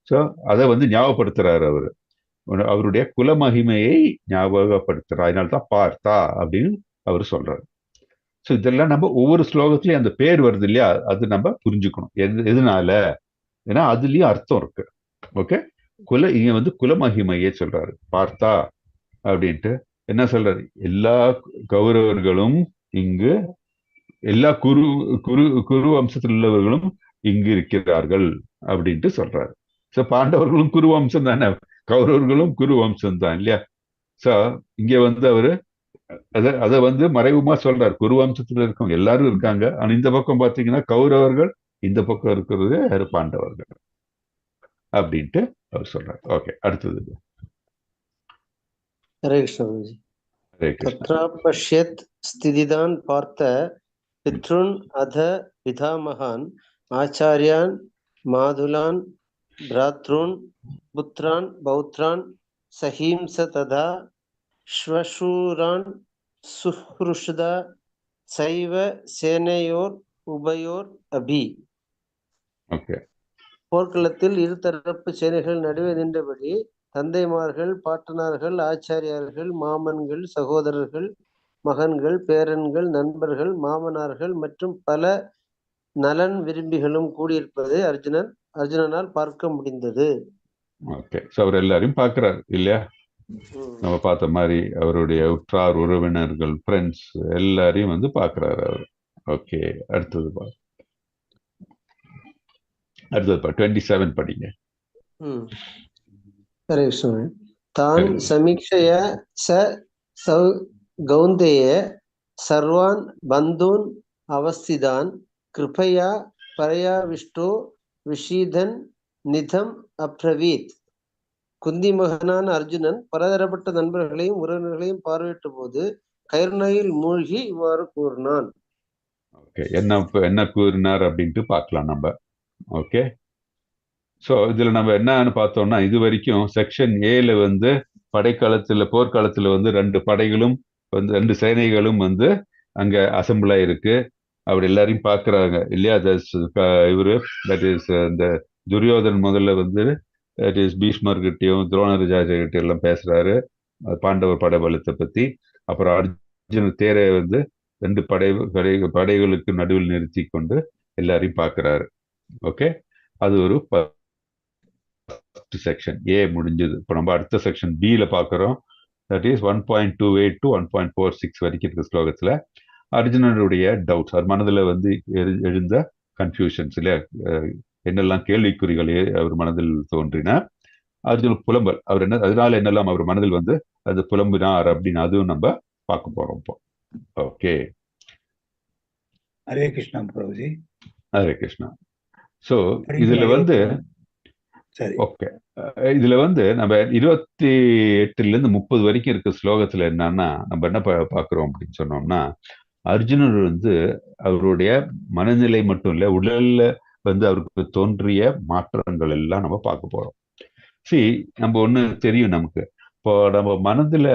ஸோ அதை வந்து ஞாபகப்படுத்துறாரு அவரு, அவருடைய குலமகிமையை ஞாபகப்படுத்துறாரு. அதனால்தான் பார்த்தா அப்படின்னு அவர் சொல்றாரு. ஸோ இதெல்லாம் நம்ம ஒவ்வொரு ஸ்லோகத்திலயும் அந்த பேர் வருது இல்லையா, அது நம்ம புரிஞ்சுக்கணும் எதனால. ஏன்னா அதுலயும் அர்த்தம் இருக்கு. ஓகே, இங்க வந்து குலமகிமையே சொல்றாரு பார்த்தா அப்படின்ட்டு. என்ன சொல்றாரு? எல்லா கௌரவர்களும் இங்கு, எல்லா குரு குரு குரு வம்சத்தில் உள்ளவர்களும் இங்கு இருக்கிறார்கள் அப்படின்ட்டு சொல்றாரு. சோ பாண்டவர்களும் குரு வம்சம் தானே, கௌரவர்களும் குரு வம்சம் தான் இல்லையா? சோ இங்க வந்து அவரு அதை வந்து மறைமுகமா சொல்றாரு. குரு வம்சத்துல இருக்கவங்க எல்லாரும் இருக்காங்க, ஆனா இந்த பக்கம் பாத்தீங்கன்னா கௌரவர்கள், இந்த பக்கம் இருக்கிறது யாரு? பாண்டவர்கள் அப்படின்ட்டு அவர் சொல்றாரு. ஓகே, அடுத்தது. ஹரே கிருஷ்ண. ஹரே கிருஷ்ண. தத்ரா பஷ்யத் ஸ்திதிதான் பார்த்த பித்ருன் அத பிதாமகான் ஆச்சாரியான் மாதுலான் பிராத்ருன் புத்ரான் பௌத்ரான் சஹீம்ச ததா ஸ்வசூரான் சுஹ்ருஷ்தா சைவ சேனையோர் உபயோர் அபி. ஓகே, போர்க்களத்தில் இருதரப்பு சேனைகள் நடுவே நின்றபடி தந்தைமார்கள், பாட்டனார்கள், ஆச்சாரியார்கள், மாமன்கள், சகோதரர்கள், மகன்கள், பேரன்கள், நண்பர்கள், மாமனார்கள் மற்றும் பல நலன் விரும்பிகளும் கூடியிருப்பதை அர்ஜுனனால் பார்க்க முடிந்தது. ஓகே, ஸோ அவர் எல்லாரையும் பார்க்கிறார் இல்லையா? நம்ம பார்த்த மாதிரி அவருடைய உற்றார் உறவினர்கள், ஃப்ரெண்ட்ஸ் எல்லாரையும் வந்து பார்க்கிறாரு அவர். ஓகே, அடுத்தது 27 படிங்க. ஹரே கிருஷ்ண. தான் சமீக்ஷய ச கௌந்தேய சர்வான் பந்தூன் அவஸ்திதான் கிருபையா பரயாவிஷ்டோ விஷீதன் நிதம் அப்ரவீத். குந்தி மகனான அர்ஜுனன் பலதரப்பட்ட நண்பர்களையும் உறவினர்களையும் பார்வையிட்ட போது கருணையில் மூழ்கி இவ்வாறு கூறினான். ஓகே, என்ன கூறினார் அப்படின்ட்டு பார்க்கலாம் நம்ம. ஓகே, ஸோ இதுல நம்ம என்னன்னு பார்த்தோம்னா, இது வரைக்கும் செக்ஷன் ஏல வந்து போர்க்காலத்துல வந்து 2 படைகளும் வந்து 2 சேனைகளும் வந்து அங்க அசம்பிள் ஆயிருக்கு. அவர் எல்லாரையும் பார்க்கறாங்க இல்லையா? இவரு தட் இஸ் இந்த துரியோதன் முதல்ல வந்து தட் இஸ் பீஷ்மர்கிட்டையும் துரோணராஜாகிட்ட எல்லாம் பேசுறாரு பாண்டவர் படைபலத்தை பத்தி. அப்புறம் அர்ஜுன தேரை வந்து 2 படைகளுக்கு நடுவில் நிறுத்தி கொண்டு எல்லாரையும் பார்க்கிறாரு. ஓகே, அது ஒரு செக்ஷன் ஏ முடிஞ்சது. இப்போ நம்ம அடுத்த செக்ஷன் பில பார்க்கிறோம். தட் இஸ் 1.28 to 1.46 வரைக்கும் இருக்க ஸ்லோகத்துல அர்ஜுனனுடைய டவுட்ஸ், அவர் மனதில் வந்து எழுந்த கன்ஃபியூஷன்ஸ் இல்லையா, என்னெல்லாம் கேள்விக்குறிகள் அவர் மனதில் தோன்றின, அர்ஜுன புலம்பல், அவர் என்ன அதனால என்னெல்லாம் அவர் மனதில் வந்து அது புலம்பினார் அப்படின்னு அதுவும் நம்ம பார்க்க போறோம் இப்போ. ஓகே, ஹரே கிருஷ்ணா பிரபுஜி. ஹரே கிருஷ்ணா. ஸோ இதுல வந்து ஓகே, இதுல வந்து நம்ம 28 to 30 வரைக்கும் இருக்க ஸ்லோகத்துல என்னன்னா நம்ம என்ன பார்க்கிறோம் அப்படின்னு சொன்னோம்னா, அர்ஜுனர் வந்து அவருடைய மனநிலை மட்டும் இல்ல, உடல்ல வந்து அவருக்கு தோன்றிய மாற்றங்கள் எல்லாம் நம்ம பார்க்க போறோம். நம்ம ஒண்ணு தெரியும் நமக்கு, இப்போ நம்ம மனதுல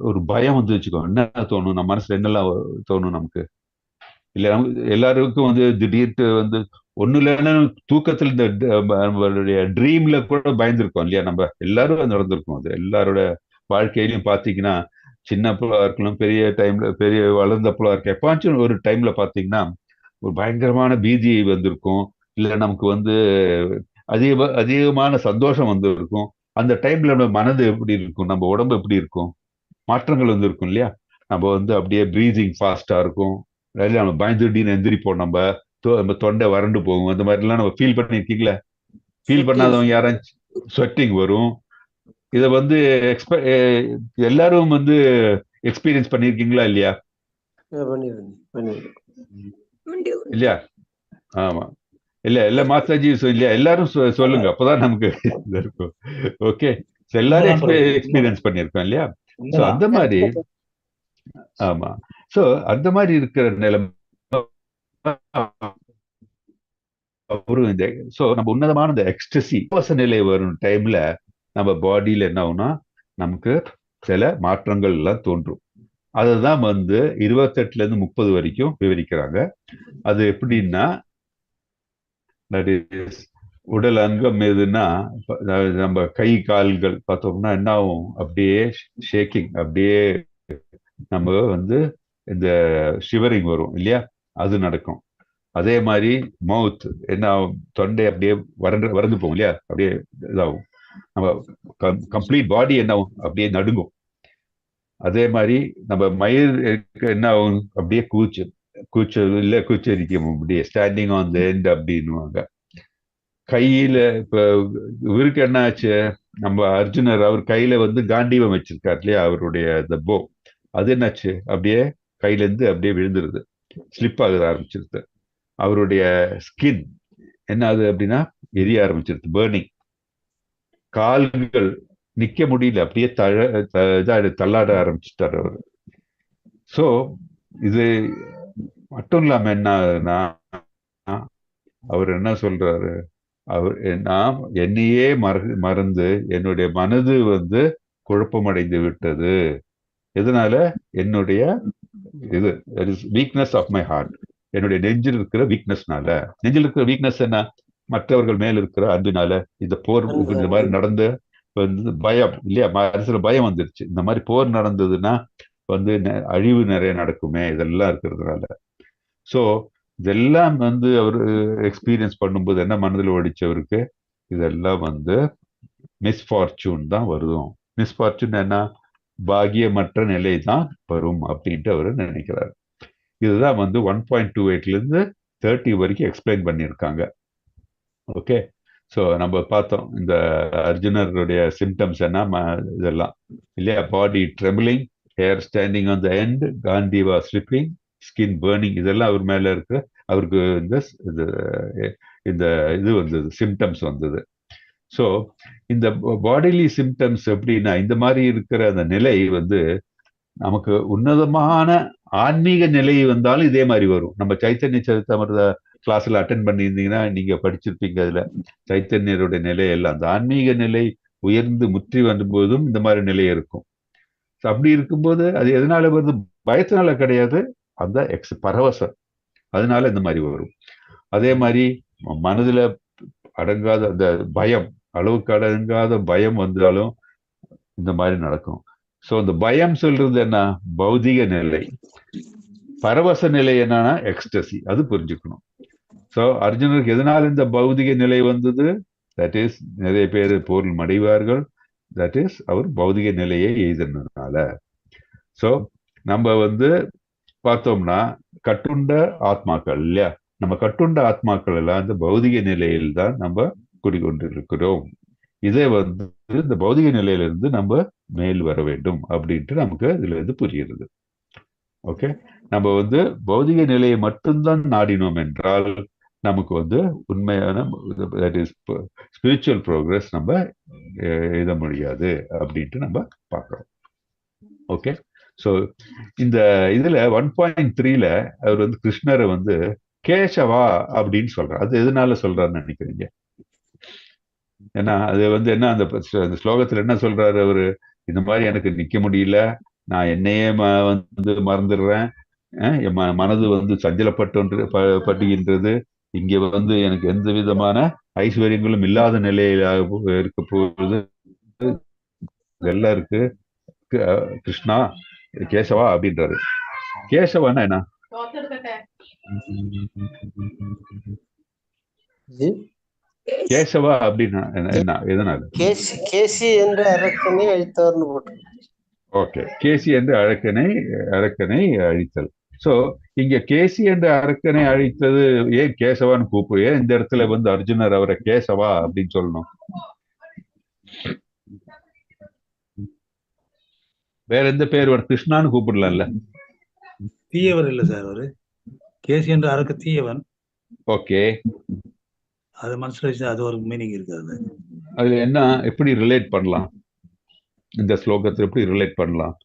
ஒரு பயம் வந்து வச்சுக்கோ, என்ன தோணும் நம்ம மனசுல, என்னெல்லாம் தோணும் நமக்கு இல்ல? எல்லாருக்கும் வந்து திடீர்னு வந்து ஒண்ணு இல்லைன்னா தூக்கத்துல இந்த நம்மளுடைய ட்ரீம்ல கூட பயந்துருக்கோம் இல்லையா? நம்ம எல்லாரும் நடந்திருக்கோம். அது எல்லாரோட வாழ்க்கையிலையும் பாத்தீங்கன்னா, சின்ன பிள்ளை இருக்கலாம், பெரிய வளர்ந்த பிள்ளை இருக்க, எப்பாச்சும் ஒரு டைம்ல பாத்தீங்கன்னா ஒரு பயங்கரமான பீதி வந்திருக்கும், இல்ல நமக்கு வந்து அதிகமான சந்தோஷம் வந்து இருக்கும், அந்த டைம்ல நம்ம மனது எப்படி இருக்கும், நம்ம உடம்பு எப்படி இருக்கும், மாற்றங்கள் வந்து இருக்கும் இல்லையா. நம்ம வந்து அப்படியே ப்ரீதிங் ஃபாஸ்டா இருக்கும், இல்லை நம்ம பயந்துடின்னு எந்திரிப்போம், நம்ம தொண்டை வறண்டு போகும், அந்த மாதிரிலாம் நம்ம ஃபீல் பண்ணியிருக்கீங்களா? ஃபீல் பண்ணாதவங்க யாராச்சும் ஸ்வெட்டிங் வரும். இதை வந்து எல்லாரும் வந்து எக்ஸ்பீரியன்ஸ் பண்ணியிருக்கீங்களா இல்லையா? இல்லையா? ஆமா இல்ல எல்லா மாஸ்டர்ஜி இல்லையா, எல்லாரும் சொல்லுங்க, அப்பதான் நமக்கு இருக்கும். ஓகே, எல்லாரும் எக்ஸ்பீரியன்ஸ் பண்ணியிருக்கோம் இல்லையா. சோ அந்த மாதிரி, ஆமா, சோ அந்த மாதிரி இருக்கிற நிலைமை நம்ம உன்னதமான இந்த எக்ஸ்டசி நிலை வரும் டைம்ல நம்ம பாடியில என்ன ஆகும்னா நமக்கு சில மாற்றங்கள் எல்லாம் தோன்றும். அதுதான் வந்து 28 இருந்து 30 வரைக்கும் விவரிக்கிறாங்க. அது எப்படின்னா, உடல் அங்கம் எதுன்னா நம்ம கை கால்கள் பார்த்தோம்னா என்ன ஆகும், அப்படியே ஷேக்கிங், அப்படியே நம்ம வந்து இந்த ஷிவரிங் வரும் இல்லையா, அது நடக்கும். அதே மாதிரி மவுத் என்ன, தொண்டை அப்படியே வறந்து போகும் இல்லையா, அப்படியே இதாகும். நம்ம கம்ப்ளீட் பாடி என்ன ஆகும், அப்படியே நடுங்கும். அதே மாதிரி நம்ம மயிர் என்ன ஆகும், அப்படியே கூச்சரிக்கும், அப்படியே ஸ்டாண்டிங் ஆன் த எண்ட் அப்படின்னுவாங்க. கையில இப்ப இவருக்கு என்ன ஆச்சு, நம்ம அர்ஜுனர் அவர் கையில வந்து காண்டீவம் வச்சிருக்காரு இல்லையா, அவருடைய இந்த போ, அது என்னாச்சு, அப்படியே கையில இருந்து அப்படியே விழுந்துருது, ஸ்லிப் ஆகுது ஆரம்பிச்சிருது. அவருடைய ஸ்கின் என்ன ஆகுது அப்படின்னா எரிய ஆரம்பிச்சிருது, பேர்னிங். கால்கள் நிக்க முடியல, அப்படியே தள்ளாட ஆரம்பிச்சுட்டாரு அவரு. சோ இது மட்டும் இல்லாம என்ன, அவர் என்ன சொல்றாரு, அவர் நான் என்னையே மறந்து என்னுடைய மனது வந்து குழப்பமடைந்து விட்டது. எதனால, என்னுடைய இது வீக்னஸ் ஆஃப் மை ஹார்ட், என்னுடைய நெஞ்சில் இருக்கிற வீக்னஸ்னால. நெஞ்சில் இருக்கிற வீக்னஸ் என்ன, மற்றவர்கள் மேல் இருக்கிற அன்பினால. இந்த போர் இந்த மாதிரி நடந்து வந்து பயம் இல்லையா, மனசுல பயம் வந்துருச்சு, இந்த மாதிரி போர் நடந்ததுன்னா வந்து அழிவு நிறைய நடக்குமே, இதெல்லாம் இருக்கிறதுனால. ஸோ இதெல்லாம் வந்து அவர் எக்ஸ்பீரியன்ஸ் பண்ணும்போது என்ன மனதில் ஓடிச்சவருக்கு, இதெல்லாம் வந்து மிஸ்ஃபார்ச்சூன் தான் வரும். மிஸ்ஃபார்ச்சூன் என்ன, பாகியமற்ற நிலை தான் வரும் அப்படின்ட்டு அவர் நினைக்கிறார். இதுதான் வந்து 1.28 30 வரைக்கும் எக்ஸ்பிளைன் பண்ணியிருக்காங்க. ஓகே, ஸோ நம்ம பார்த்தோம் இந்த அர்ஜுனருடைய சிம்டம்ஸ் என்ன இதெல்லாம் இல்லையா, body trembling, hair standing on the end, Gandiva slipping, skin burning, இதெல்லாம் அவர் மேல இருக்கு. அவருக்கு இந்த இது வந்தது, சிம்டம்ஸ் வந்தது. ஸோ இந்த பாடிலி சிம்டம்ஸ் எப்படின்னா, இந்த மாதிரி இருக்கிற அந்த நிலை வந்து நமக்கு உன்னதமான ஆன்மீக நிலை வந்தாலும் இதே மாதிரி வரும். நம்ம சைத்தன்ய சரிதாமிர்த கிளாஸ்ல அட்டென்ட் பண்ணியிருந்தீங்கன்னா நீங்க படிச்சிருப்பீங்க. அதுல சைத்தன்யருடைய நிலையெல்லாம் அந்த ஆன்மீக நிலை உயர்ந்து முற்றி வரும்போதும் இந்த மாதிரி நிலை இருக்கும். அப்படி இருக்கும்போது அது எதனால வருது, பயத்தினால கிடையாது, அந்த பரவசம், அதனால இந்த மாதிரி வரும். அதே மாதிரி மனதுல அடங்காத அந்த பயம், அளவுக்கு அடங்காத பயம் வந்தாலும் இந்த மாதிரி நடக்கும். ஸோ இந்த பயம் சொல்றது என்ன, பௌதிக நிலை. பரவச நிலை என்னன்னா எக்ஸ்டசி, அது புரிஞ்சுக்கணும். ஸோ அர்ஜுனருக்கு எதனால் இந்த பௌதிக நிலை வந்தது, தட் இஸ் நிறைய பேர் போரில் மடிவார்கள், தட் இஸ் அவர் பௌதிக நிலையை எய்தனால. ஸோ நம்ம வந்து பார்த்தோம்னா கட்டுண்ட ஆத்மாக்கள் இல்லையா, நம்ம கட்டுண்ட ஆத்மாக்கள் எல்லாம் இந்த பௌதிக நிலையில் தான் நம்ம குடிக்கொண்டிருக்கிறோம். இதை வந்து இந்த பௌதிக நிலையிலிருந்து நம்ம மேல் வர வேண்டும் அப்படின்ட்டு நமக்கு இதுல இருந்து புரிகிறது. ஓகே, நம்ம வந்து பௌதிக நிலையை மட்டும்தான் நாடினோம் என்றால் நமக்கு வந்து உண்மையான ஸ்பிரிச்சுவல் ப்ரோக்ரஸ் நம்ம எழுத முடியாது அப்படின்ட்டு நம்ம பார்க்கிறோம். ஓகே, ஸோ இந்த இதுல 1.3 அவர் வந்து கிருஷ்ணரை வந்து கேசவா அப்படின்னு சொல்றார். அது எதனால சொல்றாருன்னு நினைக்கிறீங்க? ஏன்னா அது வந்து என்ன, அந்த ஸ்லோகத்துல என்ன சொல்றாரு அவரு, இந்த மாதிரி எனக்கு நிக்க முடியல, நான் என்னையே வந்து மறந்துடுறேன், என் மனது வந்து சஞ்சலப்பட்டுகின்றது, இங்க வந்து எனக்கு எந்த விதமான ஐஸ்வர்யங்களும் இல்லாத நிலையில இருக்க போகுது, இதெல்லாம் இருக்கு, கிருஷ்ணா கேசவா அப்படின்றாரு. கேசவானா என்ன, கேசவா அப்படின்னா என்ன எதனால? கேசி என்ற அரக்கனை அழித்தவர்னு போட்டு. ஓகே, கேசி என்ற அரக்கனை அழித்தல். சோ இங்க கேசி என்ற அரக்கனை அழித்தது ஏன் கேசவான்னு கூப்பிடு? ஏன் இந்த இடத்துல வந்து அர்ஜுனர் அவரை கேசவா அப்படின்னு சொல்லணும்? வேற எந்த பேர் வரும்? கிருஷ்ணான்னு கூப்பிடலாம்ல. தீயவர் இல்ல சார் அவரு. கேசி என்ற அரக்க தீயவன். ஓகே, அது மனசுல வச்சு அது ஒரு மீனிங் இருக்காது. அதுல என்ன எப்படி ரிலேட் பண்ணலாம்? இந்த ஸ்லோகத்தை எப்படி ரிலேட் பண்ணலாம்?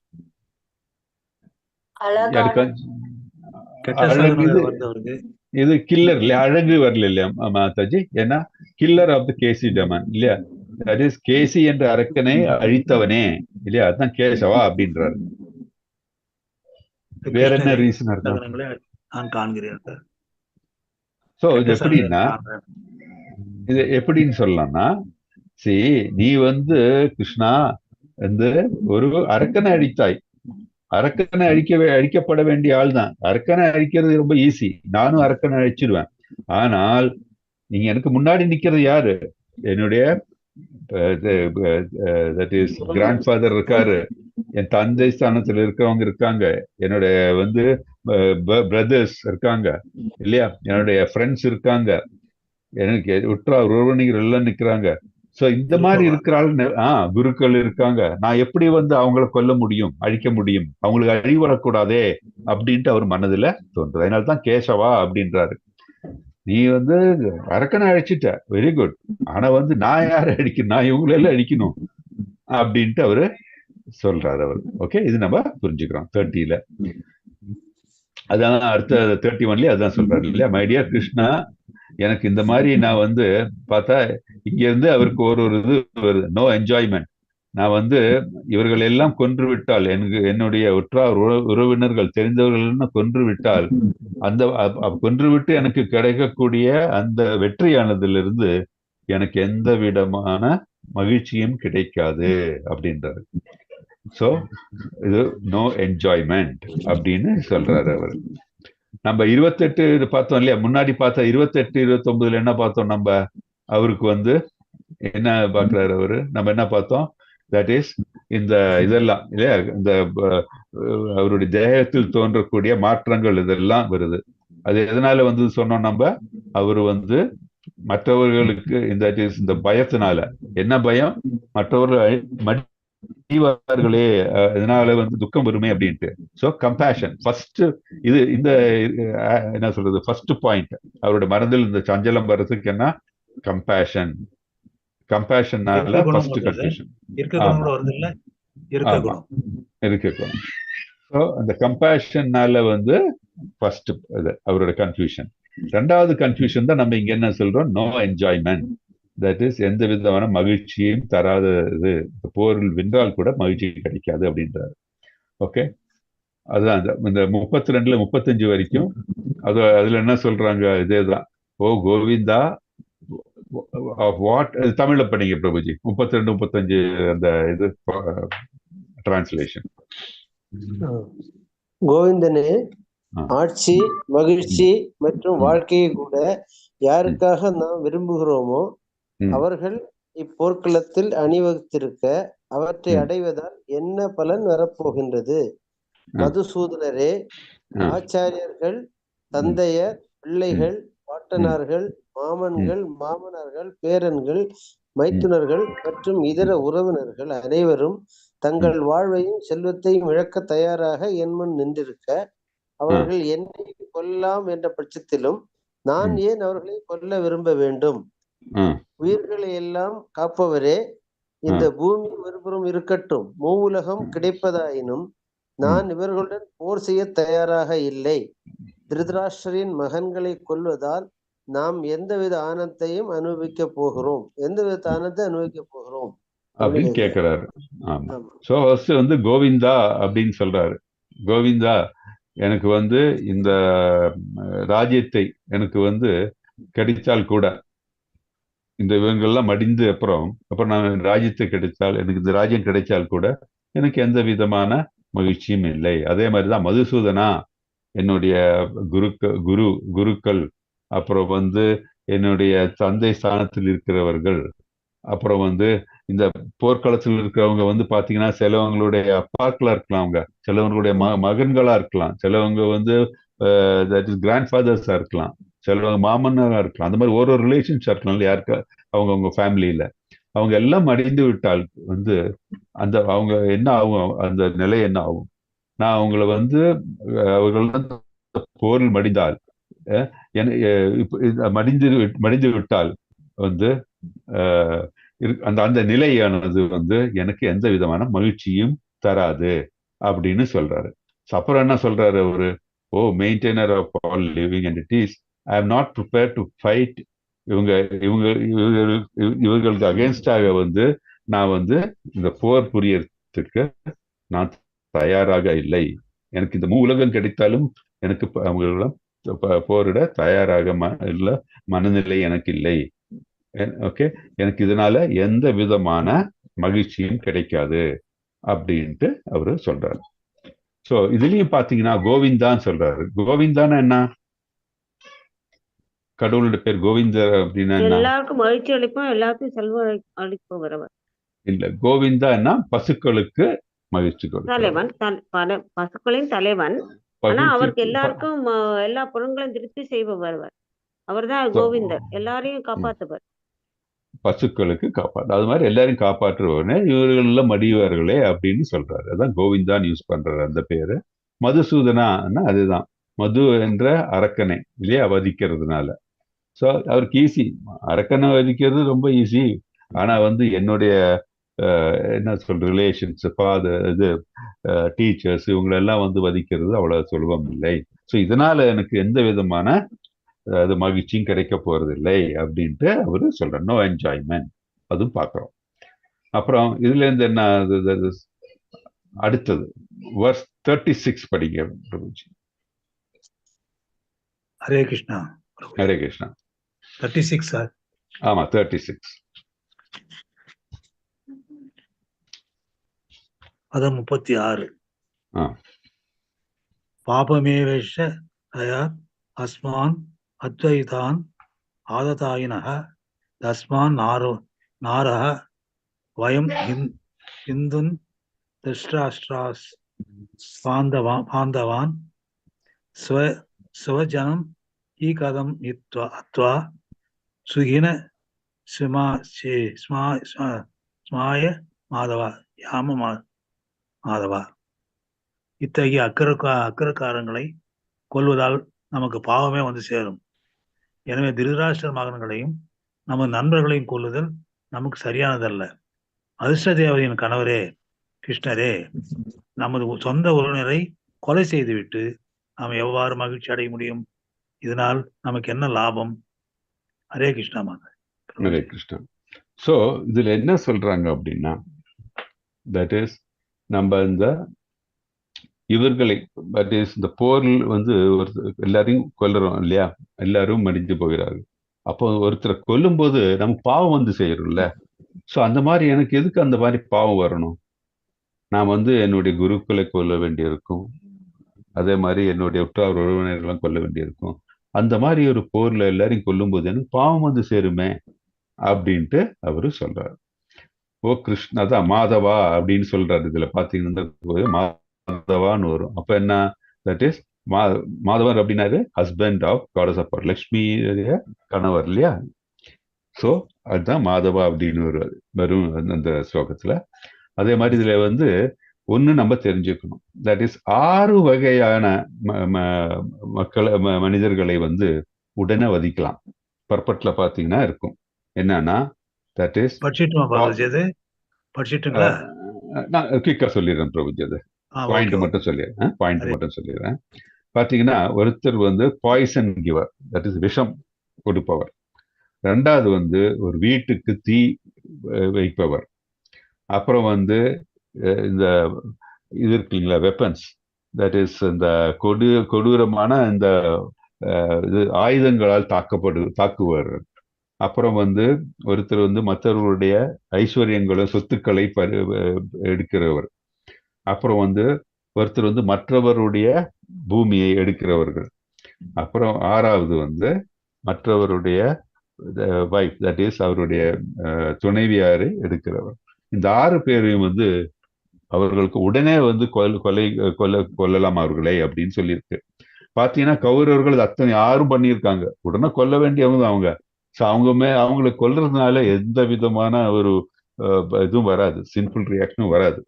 இது கில்லர் இல்லையா? அழகு வரல இல்லையா மாதாஜி? ஏன்னா கில்லர் ஆஃப் த கேசி டமன் இல்லையா? தட் இஸ் கேசி என்ற அரக்கனை அழித்தவனே இல்லையா? அதுதான் கேசவா அப்படின்றாரு. வேற என்ன ரீசன் இருக்கும்? நான் காண்கிறேன். சோ இது எப்படின்னா, இது எப்படின்னு சொல்லலாம்னா, நீ வந்து கிருஷ்ணா வந்து ஒரு அரக்கனை அழித்தாய். அரக்கனை அழிக்கப்பட வேண்டிய ஆள் தான். அரக்கனை அழிக்கிறது ரொம்ப ஈஸி. நானும் அரக்கனை அழிச்சிடுவேன். ஆனால் நீங்க எனக்கு முன்னாடி நிக்கிறது யாரு? என்னுடைய கிராண்ட் ஃபாதர் இருக்காரு, என் தந்தை ஸ்தானத்துல இருக்கிறவங்க இருக்காங்க, என்னுடைய வந்து பிரதர்ஸ் இருக்காங்க இல்லையா, என்னுடைய ஃப்ரெண்ட்ஸ் இருக்காங்க, எனக்கு உற்றார் உறவினர்கள் எல்லாம் நிக்கிறாங்க. சோ இந்த மாதிரி இருக்கிறாள் குருக்கள் இருக்காங்க. நான் எப்படி வந்து அவங்கள கொல்ல முடியும், அழிக்க முடியும்? அவங்களுக்கு அழிவரக்கூடாதே அப்படின்ட்டு அவர் மனதுல தோன்றுது. அதனால்தான் கேசவா அப்படின்றாரு. நீ வந்து அரக்கனை அழிச்சிட்ட, வெரி குட். ஆனா வந்து நான் யாரை அழிக்கணும்? நான் இவங்களெல்லாம் அழிக்கணும் அப்படின்ட்டு அவரு சொல்றாரு அவர். ஓகே, இது நம்ம புரிஞ்சுக்கிறோம் 30ல. அதான் அடுத்த 31லயே அதான் சொல்றாரு இல்லையா? மை டியர் கிருஷ்ணா, எனக்கு இந்த மாதிரி நான் வந்து பார்த்தா இங்க இருந்து அவருக்கு ஒரு இது வருது, நோ என்ஜாய்மெண்ட். நான் வந்து இவர்கள் எல்லாம் கொன்று விட்டால், என்னுடைய உற்றார் உறவினர்கள் தெரிந்தவர்கள் கொன்று விட்டால், அந்த கொன்று விட்டு எனக்கு கிடைக்கக்கூடிய அந்த வெற்றியானதிலிருந்து எனக்கு எந்த விதமான மகிழ்ச்சியும் கிடைக்காது அப்படின்றாரு. சோ இது நோ என்ஜாய்மெண்ட் அப்படின்னு சொல்றாரு அவர். நம்ம 28 பார்த்தோம் இல்லையா? முன்னாடி பார்த்த 28, 29 என்ன பார்த்தோம்? நம்ம அவருக்கு வந்து என்ன பார்க்கிறாரு அவரு? நம்ம என்ன பார்த்தோம்? தட் இஸ் இந்த இதெல்லாம் இல்லையா, இந்த அவருடைய தேகத்தில் தோன்றக்கூடிய மாற்றங்கள் இதெல்லாம் வருது. அது எதனால வந்து சொன்னோம் நம்ம? அவரு வந்து மற்றவர்களுக்கு இந்த பயத்தினால. என்ன பயம்? மற்றவர்கள் மடிவார்களே, இதனால வந்து துக்கம் வருமே அப்படின்ட்டு. So compassion first. இது இந்த என்ன சொல்றது, ஃபர்ஸ்ட் பாயிண்ட். அவருடைய மனதில் இந்த சஞ்சலம் வர்றதுக்கு என்ன? கம்பேஷன். கம்பேஷன்னால ஃபர்ஸ்ட் கன்ஃபியூஷன் இருக்கணும். ஸோ அந்த கம்பேஷன்னால வந்து ஃபர்ஸ்ட் அவரோட கன்ஃபியூஷன். ரெண்டாவது கன்ஃபியூஷன் தான் நம்ம இங்க என்ன சொல்றோம்? No enjoyment. தட் இஸ் எந்த விதமான மகிழ்ச்சியும் தராத இது. போரில் வென்றால் கூட மகிழ்ச்சி கிடைக்காது அப்படின்றாரு. ஓகே, அதுதான் இந்த 32ல 35 வரைக்கும். அதுல என்ன சொல்றாங்க? இதேதான். ஓ கோவிந்தா வாட், தமிழ்ல பண்ணீங்க பிரபுஜி. 32, 35 அந்த இது டிரான்ஸ்லேஷன். கோவிந்தனே, ஆட்சி, மகிழ்ச்சி மற்றும் வாழ்க்கையை கூட யாருக்காக நாம் விரும்புகிறோமோ அவர்கள் இப்போர்க்களத்தில் அணிவகுத்திருக்க அவற்றை அடைவதால் என்ன பலன் வரப்போகின்றது? மதுசூதனரே, ஆச்சாரியர்கள், தந்தையர், பிள்ளைகள், பாட்டனார்கள், மாமன்கள், மாமனார்கள், பேரன்கள், மைத்துனர்கள் மற்றும் இதர உறவினர்கள் அனைவரும் தங்கள் வாழ்வையும் செல்வத்தையும் இழக்க தயாராக என் முன் நின்றிருக்க அவர்கள் என்னை கொல்லாம் என்ற பட்சத்திலும் நான் ஏன் அவர்களை கொல்ல விரும்ப வேண்டும்? உயிர்களை எல்லாம் காப்பவரே, இந்த பூமி ஒருபுறம் இருக்கட்டும், மூவுலகம் கிடைப்பதாயினும் நான் இவர்களுடன் போர் செய்ய தயாராக இல்லை. திருதராஷ்டிரரின் மகன்களை கொல்வதால் நாம் எந்தவித ஆனந்தையும் அனுபவிக்க போகிறோம்? எந்தவித ஆனந்தை அனுபவிக்க போகிறோம் அப்படின்னு கேட்கிறாரு. ஆமா. சோ ஃபர்ஸ்ட் வந்து கோவிந்தா அப்படின்னு சொல்றாரு. கோவிந்தா, எனக்கு வந்து இந்த ராஜ்யத்தை எனக்கு வந்து கிடைச்சால் கூட, இந்த இவங்கெல்லாம் மடிந்து அப்புறம் நான் ராஜ்யத்தை கிடைச்சால், எனக்கு இந்த ராஜ்யம் கிடைச்சால் கூட எனக்கு எந்த விதமான மகிழ்ச்சியும் இல்லை. அதே மாதிரிதான் மதுசூதனா, என்னுடைய குருக்கள், அப்புறம் வந்து என்னுடைய தந்தை ஸ்தானத்தில் இருக்கிறவர்கள், அப்புறம் வந்து இந்த போர்க்களத்தில் இருக்கிறவங்க வந்து பாத்தீங்கன்னா சிலவங்களுடைய அப்பாக்களா இருக்கலாம், அவங்க சிலவங்களுடைய மகன்களா இருக்கலாம், சிலவங்க வந்து தட் இஸ் கிராண்ட் ஃபாதர்ஸா இருக்கலாம், சிலவங்க மாமன்னரா இருக்கலாம். அந்த மாதிரி ஒரு ரிலேஷன்ஷிப் இருக்கலாம் யாருக்கா அவங்க ஃபேமிலியில. அவங்க எல்லாம் மடிந்து விட்டால் வந்து அந்த அவங்க என்ன ஆகும், அந்த நிலை என்ன ஆகும்? நான் அவங்கள வந்து அவர்கள் போரில் மடிந்தால் மடிந்து விட்டால் வந்து அந்த அந்த நிலையானது வந்து எனக்கு எந்த விதமான மகிழ்ச்சியும் தராது அப்படின்னு சொல்றாரு. அப்புறம் என்ன சொல்றாரு அவரு? O maintainer of all living entities, I am not prepare to fight. இவங்க இவங்க இவர்களுக்கு அகேன்ஸ்டாக வந்து நான் வந்து இந்த போர் புரியறதுக்கு நான் தயாராக இல்லை. எனக்கு இந்த உலகம் கிடைத்தாலும் எனக்கு அவங்களிடம் போரிட தயாராக இல்ல மனநிலை எனக்கு இல்லை. ஓகே, எனக்கு இதனால எந்த விதமான மகிழ்ச்சியும் கிடைக்காது அப்படின்ட்டு அவரு சொல்றாரு. சோ இதுலயும் பாத்தீங்கன்னா கோவிந்தான் சொல்றாரு. கோவிந்தான்னு என்ன? கடவுளுடைய பேர் கோவிந்தர் அப்படின்னா எல்லாருக்கும் மகிழ்ச்சி அளிப்போம், எல்லாத்தையும் செல்வம் அளிப்போம் வரவர். இல்ல, கோவிந்தா என்ன? பசுக்களுக்கு மகிழ்ச்சி தலைவன், பசுக்களின் தலைவன். ஆனா அவருக்கு எல்லாருக்கும் எல்லா பொருள்களையும் திருப்தி செய்பவர் அவர்தான் கோவிந்தர், எல்லாரையும் காப்பாற்றுவர், பசுக்களுக்கு காப்பாற்று. அது மாதிரி எல்லாரையும் காப்பாற்றுவனே இவர்கள் எல்லாம் மடிவார்களே அப்படின்னு சொல்றாரு. அதான் கோவிந்தான் யூஸ் பண்றாரு அந்த பேரு. மதுசூதனா அதுதான், மது என்ற அரக்கனை இல்லையா வதிக்கிறதுனால. ஸோ அவருக்கு ஈஸி, அரக்கனை வதிக்கிறது ரொம்ப ஈஸி. ஆனா வந்து என்னுடைய என்ன சொல்ற ரிலேஷன்ஸ், ஃபாதர், இது டீச்சர்ஸ், இவங்களெல்லாம் வந்து வதிக்கிறது அவ்வளவு சுலபம் இல்லை. ஸோ இதனால எனக்கு எந்த விதமான அது மகிழ்ச்சியும் கிடைக்க போறதில்லை அப்படின்ட்டு அவரு சொல்றாரு. நோ என்ஜாய்மெண்ட், அதுவும் பார்க்கிறோம். அப்புறம் இதுல இருந்து என்ன அடுத்தது verse 36 படிங்க பிரபுஜி. ஹரே கிருஷ்ணா. ஹரே கிருஷ்ணா. 36 சார். ஆமா 36. பதம் 36. பாபமேவேஷ தயா அஸ்மான் அத்வைதான் ஆததாயினஹ தஸ்மான் நாரஹ வயம் ஹிந்துன் திருஷ்டாஷ்டிராஸ் பாந்தவான் ஸ்வஜனம் ஈகதம் அத்வா சுகின ஸ்மாய மாதவா யாம மாதவா. இத்தகைய அக்கறக்காரங்களை கொல்வதால் நமக்கு பாவமே வந்து சேரும். எனவே திருதராஷ்டிர மகன்களையும் நமது நண்பர்களையும் கொல்லுதல் நமக்கு சரியானதல்ல. அதிர்ஷ்ட தேவதையின் கணவரே கிருஷ்ணரே, நமது சொந்த உறவினரை கொலை செய்துவிட்டு நாம் எவ்வாறு மகிழ்ச்சி அடைய முடியும்? இதனால் நமக்கு என்ன லாபம்? ஹரே கிருஷ்ணா. ஹரே கிருஷ்ணா. சோ இதுல என்ன சொல்றாங்க அப்படின்னா, தட் இஸ் நம்ம இந்த இவர்களை தட் இஸ் இந்த போரில் வந்து எல்லாரையும் கொல்லுறோம் இல்லையா, எல்லாரும் மடிஞ்சு போகிறார்கள். அப்போ ஒருத்தரை கொல்லும் போது நமக்கு பாவம் வந்து செய்யறோம்ல. ஸோ அந்த மாதிரி எனக்கு எதுக்கு அந்த மாதிரி பாவம் வரணும்? நான் வந்து என்னுடைய குருக்களை கொல்ல வேண்டியிருக்கும், அதே மாதிரி என்னுடைய உற்றார் உறவினர்கள்லாம் கொல்ல வேண்டியிருக்கும். அந்த மாதிரி ஒரு போர்ல எல்லாரையும் கொல்லும் போது எனக்கு பாவம் வந்து சேருமே அப்படின்ட்டு அவரு சொல்றாரு. ஓ கிருஷ்ணா தான் மாதவா அப்படின்னு சொல்றாரு. இதுல பாத்தீங்கன்னா மாதவான்னு வரும். அப்ப என்ன? தட் இஸ் மாதவர் அப்படின்னாரு husband of goddess of Lakshmi கணவர் இல்லையா. ஸோ அதுதான் மாதவா அப்படின்னு வரும் அந்த ஸ்லோகத்துல. அதே மாதிரி இதுல வந்து ஒண்ணு நம்ம தெரிஞ்சுக்கணும், தட் இஸ் 6 வகையான மனிதர்களை வந்து உடனே வதிக்கலாம். பர்பட்ல பாத்தீங்கன்னா இருக்கும். என்னன்னா தட் இஸ் நான் குயிக்கா சொல்லிடுறேன் பிரபுஜி, அது பாயிண்ட் மட்டும் சொல்லிடுறேன். பாத்தீங்கன்னா ஒருத்தர் வந்து பாய்சன் கிவர், தட் இஸ் விஷம் கொடுப்பவர். ரெண்டாவது வந்து ஒரு வீட்டுக்கு தீ வைப்பவர். அப்புறம் வந்து இந்த இது இருக்குங்களா வெப்பன்ஸ், தட் இஸ் இந்த கொடூரமான இந்த இது ஆயுதங்களால் தாக்குவார். அப்புறம் வந்து ஒருத்தர் வந்து மற்றவர்களுடைய ஐஸ்வர்யங்களும் சொத்துக்களை எடுக்கிறவர். அப்புறம் வந்து ஒருத்தர் வந்து மற்றவருடைய பூமியை எடுக்கிறவர்கள். அப்புறம் 6வது வந்து மற்றவருடைய வைஃப், தட் இஸ் அவருடைய துணைவியாரை எடுக்கிறவர். இந்த 6 பேரையும் வந்து அவர்களுக்கு உடனே வந்து கொல்லலாம் அவர்களை அப்படின்னு சொல்லியிருக்கு. பாத்தீங்கன்னா கௌரவர்கள் அத்தனை யாரும் பண்ணியிருக்காங்க, உடனே கொல்ல வேண்டியவங்க அவங்க. ஸோ அவங்களை கொல்றதுனால எந்த விதமான ஒரு இதுவும் வராது, சின்ஃபுல் ரியாக்ஷனும் வராது.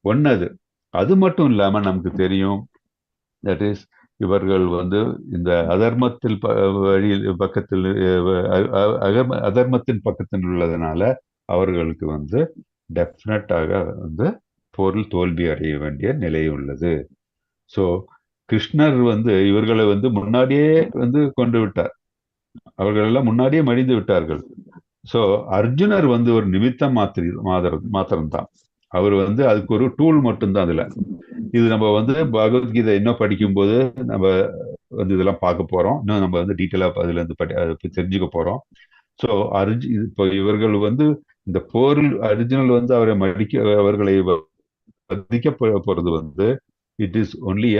ஒன்னு அது மட்டும் இல்லாம நமக்கு தெரியும், தட் இஸ் இவர்கள் வந்து இந்த அதர்மத்தில் வழியில் பக்கத்தில் அதர்மத்தின் பக்கத்தில் உள்ளதுனால அவர்களுக்கு வந்து டெஃபினட்டாக வந்து போரில் தோல்வி அடைய வேண்டிய நிலை உள்ளது. ஸோ கிருஷ்ணர் வந்து இவர்களை வந்து முன்னாடியே வந்து கொண்டு விட்டார், அவர்கள் எல்லாம் முன்னாடியே மடிந்து விட்டார்கள். ஸோ அர்ஜுனர் வந்து ஒரு நிமித்தம் மாத்திரம்தான், அவர் வந்து அதுக்கு ஒரு டூல் மட்டும்தான். அதுல இது நம்ம வந்து பகவத்கீதை இன்னும் படிக்கும்போது நம்ம வந்து இதெல்லாம் பார்க்க போறோம், இன்னும் நம்ம வந்து டீட்டெயிலா அதுல இருந்து தெரிஞ்சுக்க போறோம். ஸோ இப்போ இவர்கள் வந்து இந்த போரில் அர்ஜுனல் வந்து அவர்களை மதிக்க போறது வந்து இட் இஸ் ஒன்லி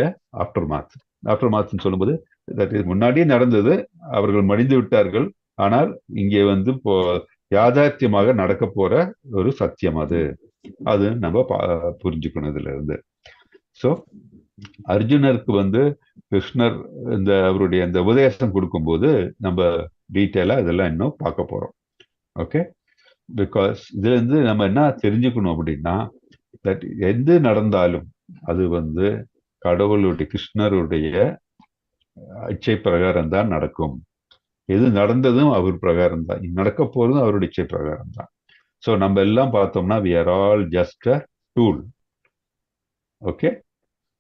ஆஃப்டர் மாத்னு சொல்லும்போது தட் இஸ் முன்னாடியே நடந்தது, அவர்கள் மடிந்து விட்டார்கள். ஆனால் இங்கே வந்து யாதார்த்தியமாக நடக்க போற ஒரு சத்தியம் அது நம்ம புரிஞ்சுக்கணும் இதுல இருந்து. ஸோ அர்ஜுனருக்கு வந்து கிருஷ்ணர் அவருடைய இந்த உபதேசம் கொடுக்கும்போது நம்ம டீட்டெயிலா இதெல்லாம் இன்னும் பார்க்க போறோம். ஓகே, பிகாஸ் இதுல இருந்து நம்ம என்ன தெரிஞ்சுக்கணும் அப்படின்னா, தட் எது நடந்தாலும் அது வந்து கடவுளுடைய கிருஷ்ணருடைய இச்சை பிரகாரம் தான் நடக்கும். எது நடந்ததும் அவர் பிரகாரம் தான், நடக்க போறதும் அவருடைய இச்சை பிரகாரம் தான். ஸோ நம்ம எல்லாம் பார்த்தோம்னா we are all just a tool. Okay,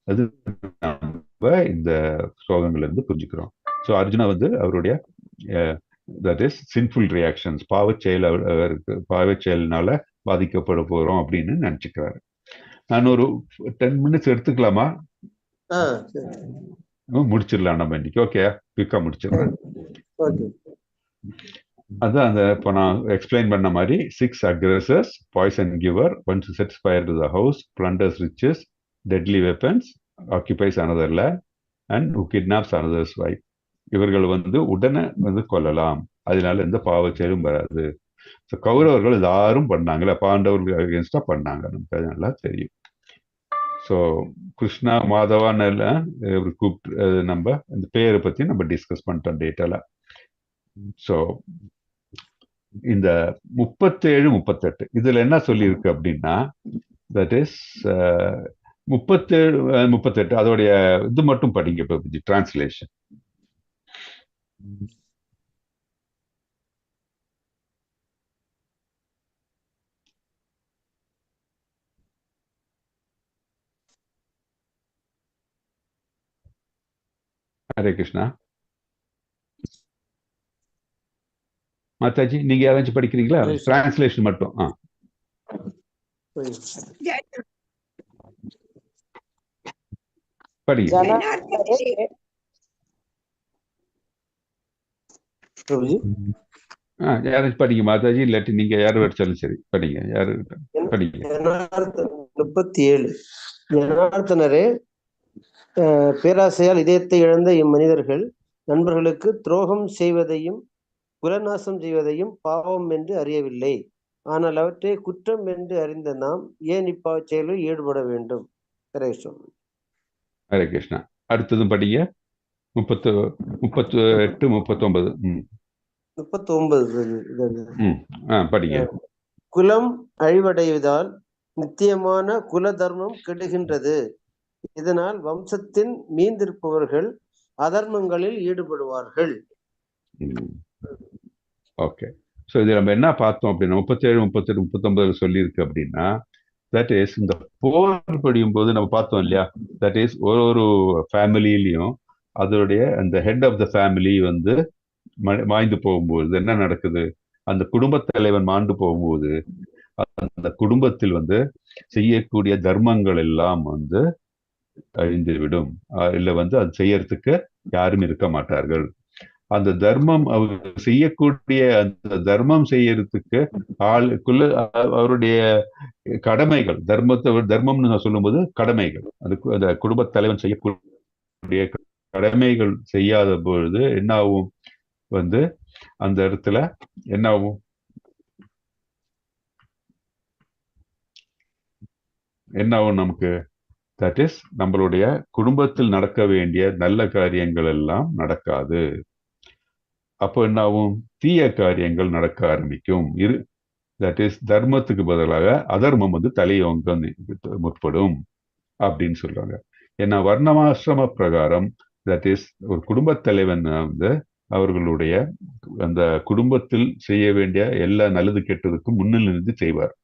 அது நம்ம இந்த ஸ்லோகங்கள்ல இருந்து புரிஞ்சுக்கிறோம். ஸோ அர்ஜுனா வந்து அவருடைய தட் இஸ் சின்ஃபுல் ரியாக்ஷன்ஸ், பாவச்செயல்னால பாதிக்கப்பட போறோம் அப்படின்னு நினைச்சுக்கிறாரு. நான் ஒரு 10 minutes எடுத்துக்கலாமா? முடிச்சிடலாம் நம்ம இன்னைக்கு. ஓகே, குயிக்கா முடிச்சிடலாம். அதான் இப்போ நான் எக்ஸ்பிளைன் பண்ண மாதிரி 6 aggressors, poison giver, once sets fire to the house, plunders riches, deadly weapons, occupies another land, and who kidnaps another's wife. இவர்கள் வந்து உடனே வந்து கொல்லலாம், அதனால எந்த பாவச்செயலும் வராது. ஸோ கௌரவர்கள் யாரும் பண்ணாங்களே, பாண்டவர்கள் அகேன்ஸ்டா பண்ணாங்க, நமக்கு அது நல்லா தெரியும். ஸோ கிருஷ்ணா மாதவான்னு எல்லாம் கூப்பிட்டு நம்ம இந்த பேரை பத்தி நம்ம டிஸ்கஸ் பண்ணிட்டோம் டேட்டால. ஸோ இந்த 37, 38 இதுல என்ன சொல்லியிருக்கு அப்படின்னா, தட் இஸ் 37, 38 அதோடைய இது மட்டும் படிங்க டிரான்ஸ்லேஷன். ஹரே கிருஷ்ணா. மாதாஜி நீங்க யாராச்சும் படிக்கிறீங்களா? டிரான்ஸ்லேஷன் மட்டும். படிங்க. யாராச்சும் படிங்க மாதாஜி, இல்லாட்டி நீங்க யாரும் படிச்சாலும் சரி படிங்க. யாரு படிங்க. 37. ஜனார்த்தனரே, பேராசையால் இதயத்தை இழந்த இம்மனிதர்கள் நண்பர்களுக்கு துரோகம் செய்வதையும் குலநாசம் செய்வதையும் பாவம் என்று அறியவில்லை. ஆனால் அவற்றை குற்றம் என்று அறிந்த நாம் ஏன் இப்பாவ செயலில் ஈடுபட வேண்டும்? ஹரே கிருஷ்ணா. ஹரே கிருஷ்ணா. அடுத்ததும் படிங்க. 38, 39. 39 படிங்க. குலம் அழிவடைவதால் நித்தியமான குல தர்மம் கெடுகின்றது. இதனால் வம்சத்தின் மீந்திருப்பவர்கள் அதர்மங்களில் ஈடுபடுவார்கள். ஓகே, ஸோ இது நம்ம என்ன பார்த்தோம் அப்படின்னா 37, 38, 39 சொல்லியிருக்கு அப்படின்னா, தட் இஸ் இந்த போர் படியும் போது நம்ம பார்த்தோம் இல்லையா, தட் இஸ் ஒரு ஃபேமிலியிலையும் அதோடைய அந்த ஹெட் ஆஃப் த ஃபேமிலி வந்து மாய்ந்து போகும்போது என்ன நடக்குது, அந்த குடும்ப தலைவன் மாண்டு போகும்போது அந்த குடும்பத்தில் வந்து செய்யக்கூடிய தர்மங்கள் எல்லாம் வந்து அழிந்துவிடும். இல்லை வந்து அது செய்யறதுக்கு யாரும் இருக்க மாட்டார்கள். அந்த தர்மம் அவர் செய்யக்கூடிய அந்த தர்மம் செய்யறதுக்கு ஆளுக்குள்ள அவருடைய கடமைகள், தர்மம்னு நான் சொல்லும்போது கடமைகள், அதுக்கு அந்த குடும்ப தலைவன் செய்யக்கூடிய கடமைகள் செய்யாத பொழுது என்ன ஆகும் வந்து அந்த இடத்துல என்ன ஆகும்? என்ன ஆகும் நமக்கு? தட் இஸ் நம்மளுடைய குடும்பத்தில் நடக்க வேண்டிய நல்ல காரியங்கள் எல்லாம் நடக்காது. அப்போ என்ன ஆகும்? தீய காரியங்கள் நடக்க ஆரம்பிக்கும். தட் இஸ் தர்மத்துக்கு பதிலாக அதர்மம் வந்து தலையோங்க முற்படும் அப்படின்னு சொல்றாங்க. ஏன்னா வர்ணமாசிரம பிரகாரம் தட் இஸ் ஒரு குடும்பத் தலைவன் வந்து அவர்களுடைய அந்த குடும்பத்தில் செய்ய வேண்டிய எல்லா நல்லது கெட்டதுக்கும் முன்னில் இருந்து செய்வார்.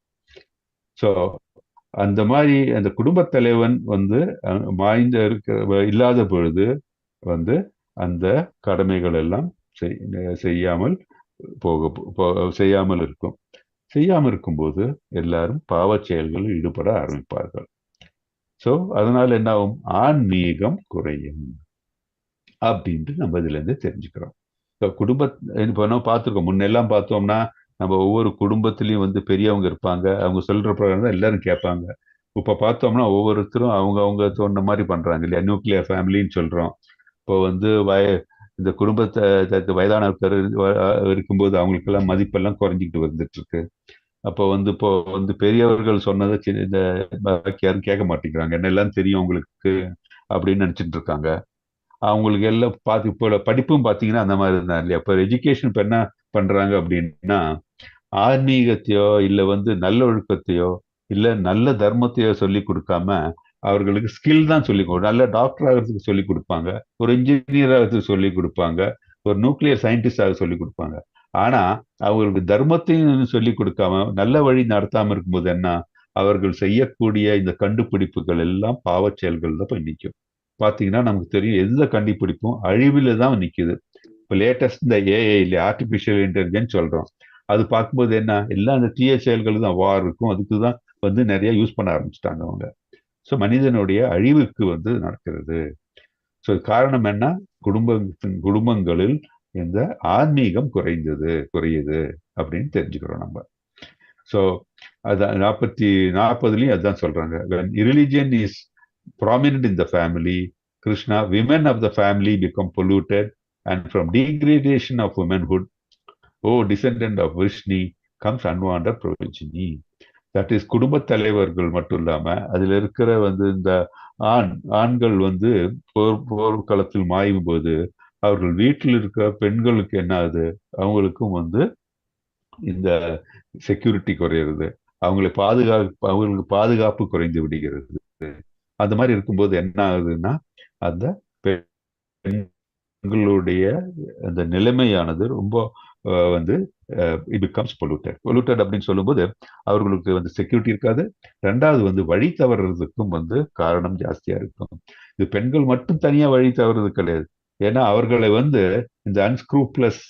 ஸோ அந்த மாதிரி அந்த குடும்பத் தலைவன் வந்து மாய்ந்த இல்லாத பொழுது வந்து அந்த கடமைகள் எல்லாம் செய்யாமல் செய்யாமல் இருக்கும். செய்யாமல் இருக்கும்போது எல்லாரும் பாவச் செயல்களில் ஈடுபட ஆரம்பிப்பார்கள். ஸோ அதனால என்ன ஆகும்? ஆன்மீகம் குறையும் அப்படின்ட்டு நம்ம இதுல இருந்து தெரிஞ்சுக்கிறோம். இப்போ நம்ம பார்த்துருக்கோம். முன்னெல்லாம் பார்த்தோம்னா நம்ம ஒவ்வொரு குடும்பத்திலையும் வந்து பெரியவங்க இருப்பாங்க, அவங்க சொல்ற பிரகாரம் தான் எல்லாரும் கேட்பாங்க. இப்போ பார்த்தோம்னா ஒவ்வொருத்தரும் அவங்க தோணுன மாதிரி பண்றாங்க இல்லையா? நியூக்ளியர் ஃபேமிலின்னு சொல்றோம். இப்போ வந்து இந்த குடும்பத்தை வயதானவர்கள் இருக்கும்போது அவங்களுக்கெல்லாம் மதிப்பெல்லாம் குறைஞ்சிக்கிட்டு வந்துட்டு இருக்கு. அப்போ வந்து இப்போ வந்து பெரியவர்கள் சொன்னதை இந்த யாரும் கேட்க மாட்டேங்கிறாங்க. என்ன எல்லாம் தெரியும் அவங்களுக்கு அப்படின்னு நினைச்சிட்டு இருக்காங்க. அவங்களுக்கு எல்லாம் பார்த்து இப்போ படிப்பும் பார்த்தீங்கன்னா அந்த மாதிரி இருந்தா இல்லையா? இப்போ எஜுகேஷன் இப்போ என்ன பண்றாங்க அப்படின்னா, ஆன்மீகத்தையோ இல்லை வந்து நல்ல ஒழுக்கத்தையோ இல்லை நல்ல தர்மத்தையோ சொல்லி கொடுக்காம அவர்களுக்கு ஸ்கில் தான் சொல்லி கொடுக்கும். நல்ல டாக்டர் ஆகிறதுக்கு சொல்லி கொடுப்பாங்க, ஒரு இன்ஜினியர் ஆகிறதுக்கு சொல்லி கொடுப்பாங்க, ஒரு நியூக்ளியர் சயின்டிஸ்ட் ஆக சொல்லி கொடுப்பாங்க. ஆனா அவர்களுக்கு தர்மத்தையும் சொல்லி கொடுக்காம நல்ல வழி நடத்தாம இருக்கும்போது என்ன, அவர்கள் செய்யக்கூடிய இந்த கண்டுபிடிப்புகள் எல்லாம் பாவச் செயல்கள் தான் போய் நிற்கும். பார்த்தீங்கன்னா நமக்கு தெரியும் எந்த கண்டுபிடிப்பும் அழிவில் தான் நிற்குது. இப்போ லேட்டஸ்ட் இந்த ஏஐ இல்லை ஆர்டிஃபிஷியல் இன்டெலிஜென்ஸ் சொல்றோம். அது பார்க்கும்போது என்ன, எல்லாம் அந்த தீய செயல்கள் தான் வார் இருக்கும், அதுக்கு தான் வந்து நிறைய யூஸ் பண்ண ஆரம்பிச்சிட்டாங்க அவங்க. ஸோ மனிதனுடைய அழிவுக்கு வந்து நடக்கிறது. ஸோ காரணம் என்ன? குடும்பங்களில் இந்த ஆன்மீகம் குறையுது அப்படின்னு தெரிஞ்சுக்கிறோம் நம்ம. ஸோ அதான் 40 அதுதான் சொல்றாங்க. when religion is prominent in the family, Krishna, women of the family become polluted, and from degradation of womanhood, descendant of Vrishni, comes unwanted progeny. That is குடும்ப தலைவர்கள் மட்டும் இல்லாம அதுல இருக்கிற வந்து இந்த ஆண்கள் வந்து போர்க்களத்தில் மாயும் போது அவர்கள் வீட்டில் இருக்கிற பெண்களுக்கு என்ன ஆகுது? அவங்களுக்கும் வந்து இந்த செக்யூரிட்டி குறையிறது, அவங்களுக்கு பாதுகாப்பு குறைந்து விடுகிறது. அந்த மாதிரி இருக்கும்போது என்ன ஆகுதுன்னா அந்த பெண்களுடைய அந்த நிலைமையானது ரொம்ப வந்து இட் பிகம்ஸ் பொல்யூட்டட் அப்படின்னு சொல்லும்போது அவர்களுக்கு வந்து செக்யூரிட்டி இருக்காது. ரெண்டாவது வந்து வழி தவறுறதுக்கும் வந்து காரணம் ஜாஸ்தியா இருக்கும். இது பெண்கள் மட்டும் தனியா வழி தவறுறது கிடையாது. ஏன்னா அவர்களை வந்து இந்த அன்ஸ்க்ரூப்லஸ்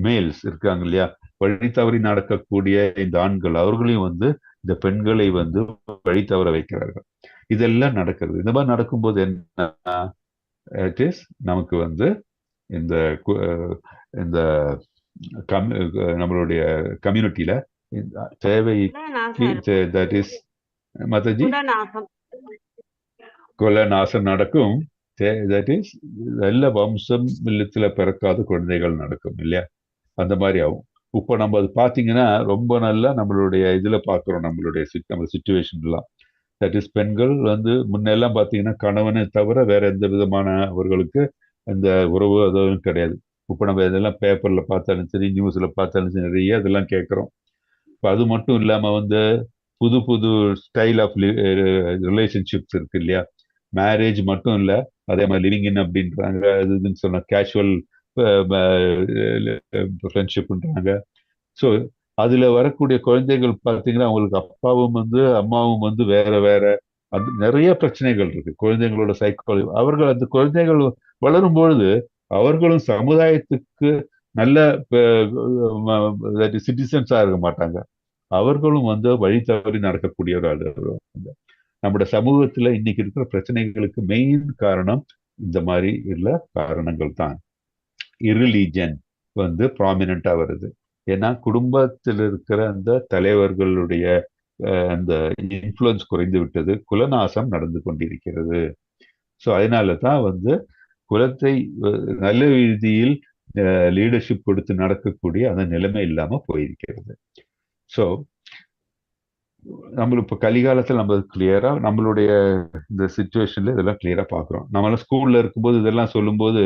மேல்ஸ் இருக்காங்க இல்லையா, வழி தவறி நடக்கக்கூடிய இந்த ஆண்கள், அவர்களையும் வந்து இந்த பெண்களை வந்து வழி தவற வைக்கிறார்கள். இதெல்லாம் நடக்கிறது. இந்த மாதிரி நடக்கும்போது என்ன, இட் இஸ் நமக்கு வந்து இந்த நம்மளுடைய கம்யூனிட்டியில தேவை தட் இஸ் மதஜி கொலை நாசம் நடக்கும். தட் இஸ் நல்ல வம்சம் இல்லத்துல பிறக்காத குழந்தைகள் நடக்கும் இல்லையா? அந்த மாதிரி ஆகும். இப்போ நம்ம அது பார்த்தீங்கன்னா ரொம்ப நல்லா நம்மளுடைய இதுல பார்க்குறோம், நம்மளுடைய நம்ம சிச்சுவேஷன்லாம். தட் இஸ் பெண்கள் வந்து முன்னெல்லாம் பார்த்தீங்கன்னா கணவனை தவிர வேற எந்த விதமான அவர்களுக்கு அந்த உறவு அதுவும் கிடையாது. இப்போ நம்ம இதெல்லாம் பேப்பர்ல பார்த்தாலும் சரி, நியூஸ்ல பார்த்தாலும் சரி, நிறைய இதெல்லாம் கேட்குறோம். இப்போ அது மட்டும் இல்லாம வந்து புது புது ஸ்டைல் ஆஃப் ரிலேஷன்ஷிப்ஸ் இருக்கு இல்லையா? மேரேஜ் மட்டும் இல்லை, அதே மாதிரி லிவிங் இன் அப்படின்றாங்க, இதுன்னு சொன்ன கேஷுவல் ஃப்ரெண்ட்ஷிப்ன்றாங்க. ஸோ அதுல வரக்கூடிய குழந்தைகள் பார்த்தீங்கன்னா அவங்களுக்கு அப்பாவும் வந்து அம்மாவும் வந்து வேற வேற, அது நிறைய பிரச்சனைகள் இருக்கு குழந்தைங்களோட சைக்காலஜி. அவர்கள் அந்த குழந்தைகள் வளரும் பொழுது அவர்களும் சமுதாயத்துக்கு நல்ல சிட்டிசன்ஸா இருக்க மாட்டாங்க. அவர்களும் வந்து வழி தவறி நடக்கக்கூடியவர்கள். நம்முடைய சமூகத்துல இன்னைக்கு இருக்கிற பிரச்சனைகளுக்கு மெயின் காரணம் இந்த மாதிரி உள்ள காரணங்கள் தான். இரிலீஜன் வந்து ப்ராமினண்டா வருது. ஏன்னா குடும்பத்தில் இருக்கிற அந்த தலைவர்களுடைய அந்த இன்ஃப்ளூயன்ஸ் குறைந்து விட்டது, குலநாசம் நடந்து கொண்டிருக்கிறது. ஸோ அதனால தான் வந்து குலத்தை நல்ல ரீதியில் லீடர்ஷிப் கொடுத்து நடக்கக்கூடிய அந்த நிலைமை இல்லாம போயிருக்கிறது. ஸோ நம்ம இப்போ கலிகாலத்தில் நம்ம கிளியரா நம்மளுடைய இந்த சுச்சுவேஷன்ல இதெல்லாம் கிளியரா பாக்குறோம். நம்மளாம் ஸ்கூல்ல இருக்கும்போது இதெல்லாம் சொல்லும்போது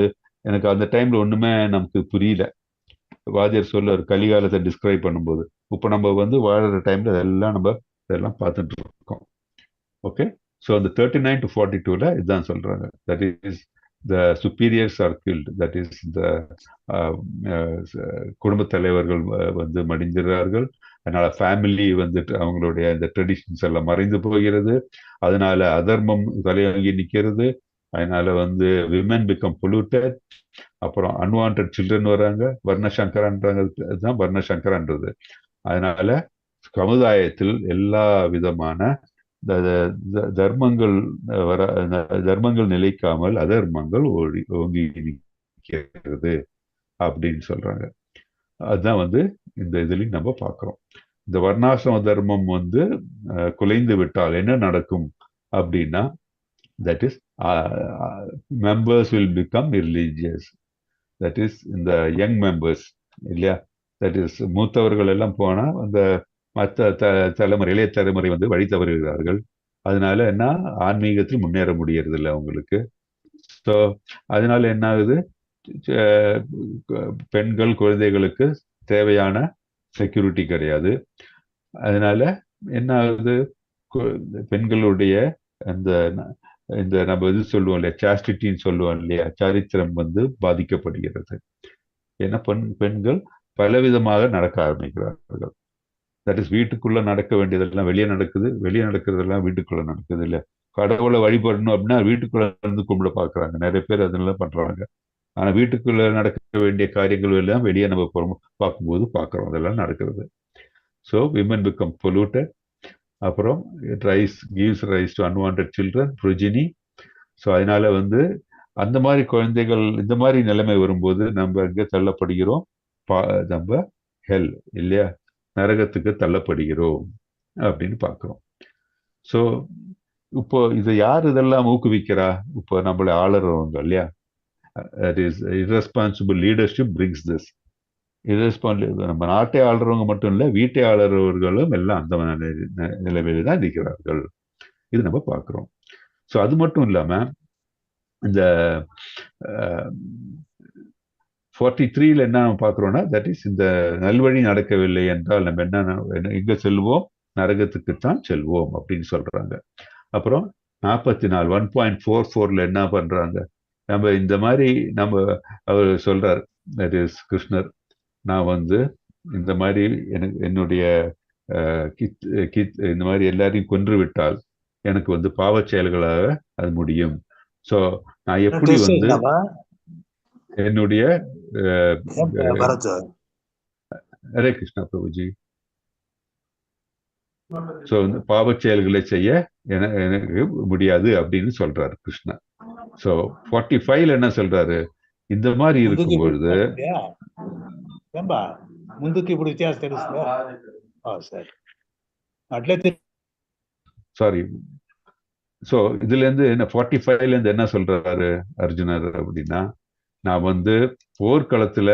எனக்கு அந்த டைம்ல ஒண்ணுமே நமக்கு புரியல. வாத்தியார் சொல்ல ஒரு கலிகாலத்தை டிஸ்கிரைப் பண்ணும்போது, இப்போ நம்ம வந்து வாழற டைம்ல இதெல்லாம் நம்ம இதெல்லாம் பார்த்துட்டு இருக்கோம். ஓகே, ஸோ அந்த 39 to 42ல இதுதான் சொல்றாங்க. That is the superiors are guilt, that is the குடும்பத் தலைவர்கள் வந்து மடிஞ்சிறார்கள். அதனால ஃபேமிலி வந்துட்டு அவங்களுடைய இந்த ட்ரெடிஷன்ஸ் எல்லாம் மறைந்து போகிறது. அதனால அதர்மம் தலையாங்கி நிற்கிறது. அதனால வந்து விமன் பிகம் பொல்யூட்டட். அப்புறம் அன்வான்ட் சில்ட்ரன் வராங்க. வர்ணசங்கரான்றாங்க, அதுதான் வர்ணசங்கரான்றது. அதனால சமுதாயத்தில் எல்லா விதமான தர்மங்கள் தர்மங்கள் நிலைக்காமல் அதர்மங்கள் ஓங்கி நிற்கிறது அப்படின்னு சொல்றாங்க. அதுதான் வந்து இந்த இதுலயும் நம்ம பார்க்கிறோம். இந்த வர்ணாசிரம தர்மம் வந்து குலைந்து விட்டால் என்ன நடக்கும் அப்படின்னா, that is members will become religious. That is இந்த யங் மெம்பர்ஸ் இல்லையா, தட் இஸ் மூத்தவர்கள் எல்லாம் போனா அந்த மற்ற தலைமுறை இளைய தலைமுறை வந்து வழி தவறுகிறார்கள். அதனால என்ன, ஆன்மீகத்தில் முன்னேற முடியறது இல்லை அவங்களுக்கு. ஸோ அதனால என்ன ஆகுது, பெண்கள் குழந்தைகளுக்கு தேவையான செக்யூரிட்டி கிடையாது. அதனால என்ன ஆகுது, பெண்களுடைய அந்த இந்த நம்ம இது சொல்லுவோம் இல்லையா, சாஸ்டிட்டின்னு சொல்லுவோம் இல்லையா, சாரித்திரம் வந்து பாதிக்கப்படுகிறது. ஏன்னா பெண்கள் பலவிதமாக நடக்க ஆரம்பிக்கிறார்கள். தட் இஸ் வீட்டுக்குள்ள நடக்க வேண்டியதெல்லாம் வெளியே நடக்குது, வெளியே நடக்கிறதெல்லாம் வீட்டுக்குள்ள நடக்குது இல்லையா. கடவுளை வழிபடணும் அப்படின்னா வீட்டுக்குள்ள இருந்து கும்பிட பாக்குறாங்க நிறைய பேர், அதெல்லாம் பண்றாங்க. ஆனா வீட்டுக்குள்ள நடக்க வேண்டிய காரியங்கள் எல்லாம் வெளியே நம்ம பார்க்கும்போது பார்க்குறோம் அதெல்லாம் நடக்கிறது. So women become polluted. அப்புறம் gives rise to unwanted children, progeny. So அதனால வந்து அந்த மாதிரி குழந்தைகள் இந்த மாதிரி நிலைமை வரும்போது நம்ம எங்கே தள்ளப்படுகிறோம், நம்ம ஹெல் இல்லையா, நரகத்துக்கு தள்ளப்படுகிறோம் அப்படின்னு பார்க்கிறோம். ஸோ இப்போ இதை யார் இதெல்லாம் ஊக்குவிக்கிறா, இப்போ நம்மளை ஆளறவங்க இல்லையா. That is irresponsible leadership brings this. நம்ம நாட்டை ஆளுறவங்க மட்டும் இல்ல, வீட்டை ஆளுறவர்களும் எல்லாம் அந்த நிலைமையில தான் இருக்கிறார்கள். இது நம்ம பார்க்கிறோம். ஸோ அது மட்டும் இல்லாம இந்த 43ல என்ன நம்ம பார்க்கிறோம்னா, தட் இஸ் இந்த நல்வழி நடக்கவில்லை என்றால் நம்ம என்ன எங்க செல்வோம், நரகத்துக்குத்தான் செல்வோம் அப்படின்னு சொல்றாங்க. அப்புறம் 44 1.44ல என்ன பண்றாங்க, நம்ம இந்த மாதிரி அவர் சொல்றார், தட் இஸ் கிருஷ்ணர், நான் வந்து இந்த மாதிரி என்னுடைய இந்த மாதிரி எல்லாரையும் கொன்று விட்டால் எனக்கு வந்து பாவச் செயல்களாக அது முடியும். ஸோ நான் எப்படி வந்து என்னுடைய ஹரே கிருஷ்ணா பிரபுஜி, ஸோ பாவச் செயல்களை செய்ய எனக்கு முடியாது அப்படின்னு சொல்றாரு கிருஷ்ணா. ஸோ 45ல என்ன சொல்றாரு, இந்த மாதிரி இருக்கும் பொழுது ముందుకి ఇప్పుడు వ్యత్యాసం తెలుస్తుందా? అట్లయితే சாரி. ஸோ இதுல இருந்து என்ன 45ல இருந்து என்ன சொல்றாரு அர்ஜுனர் அப்படின்னா, நான் வந்து போர்க்களத்துல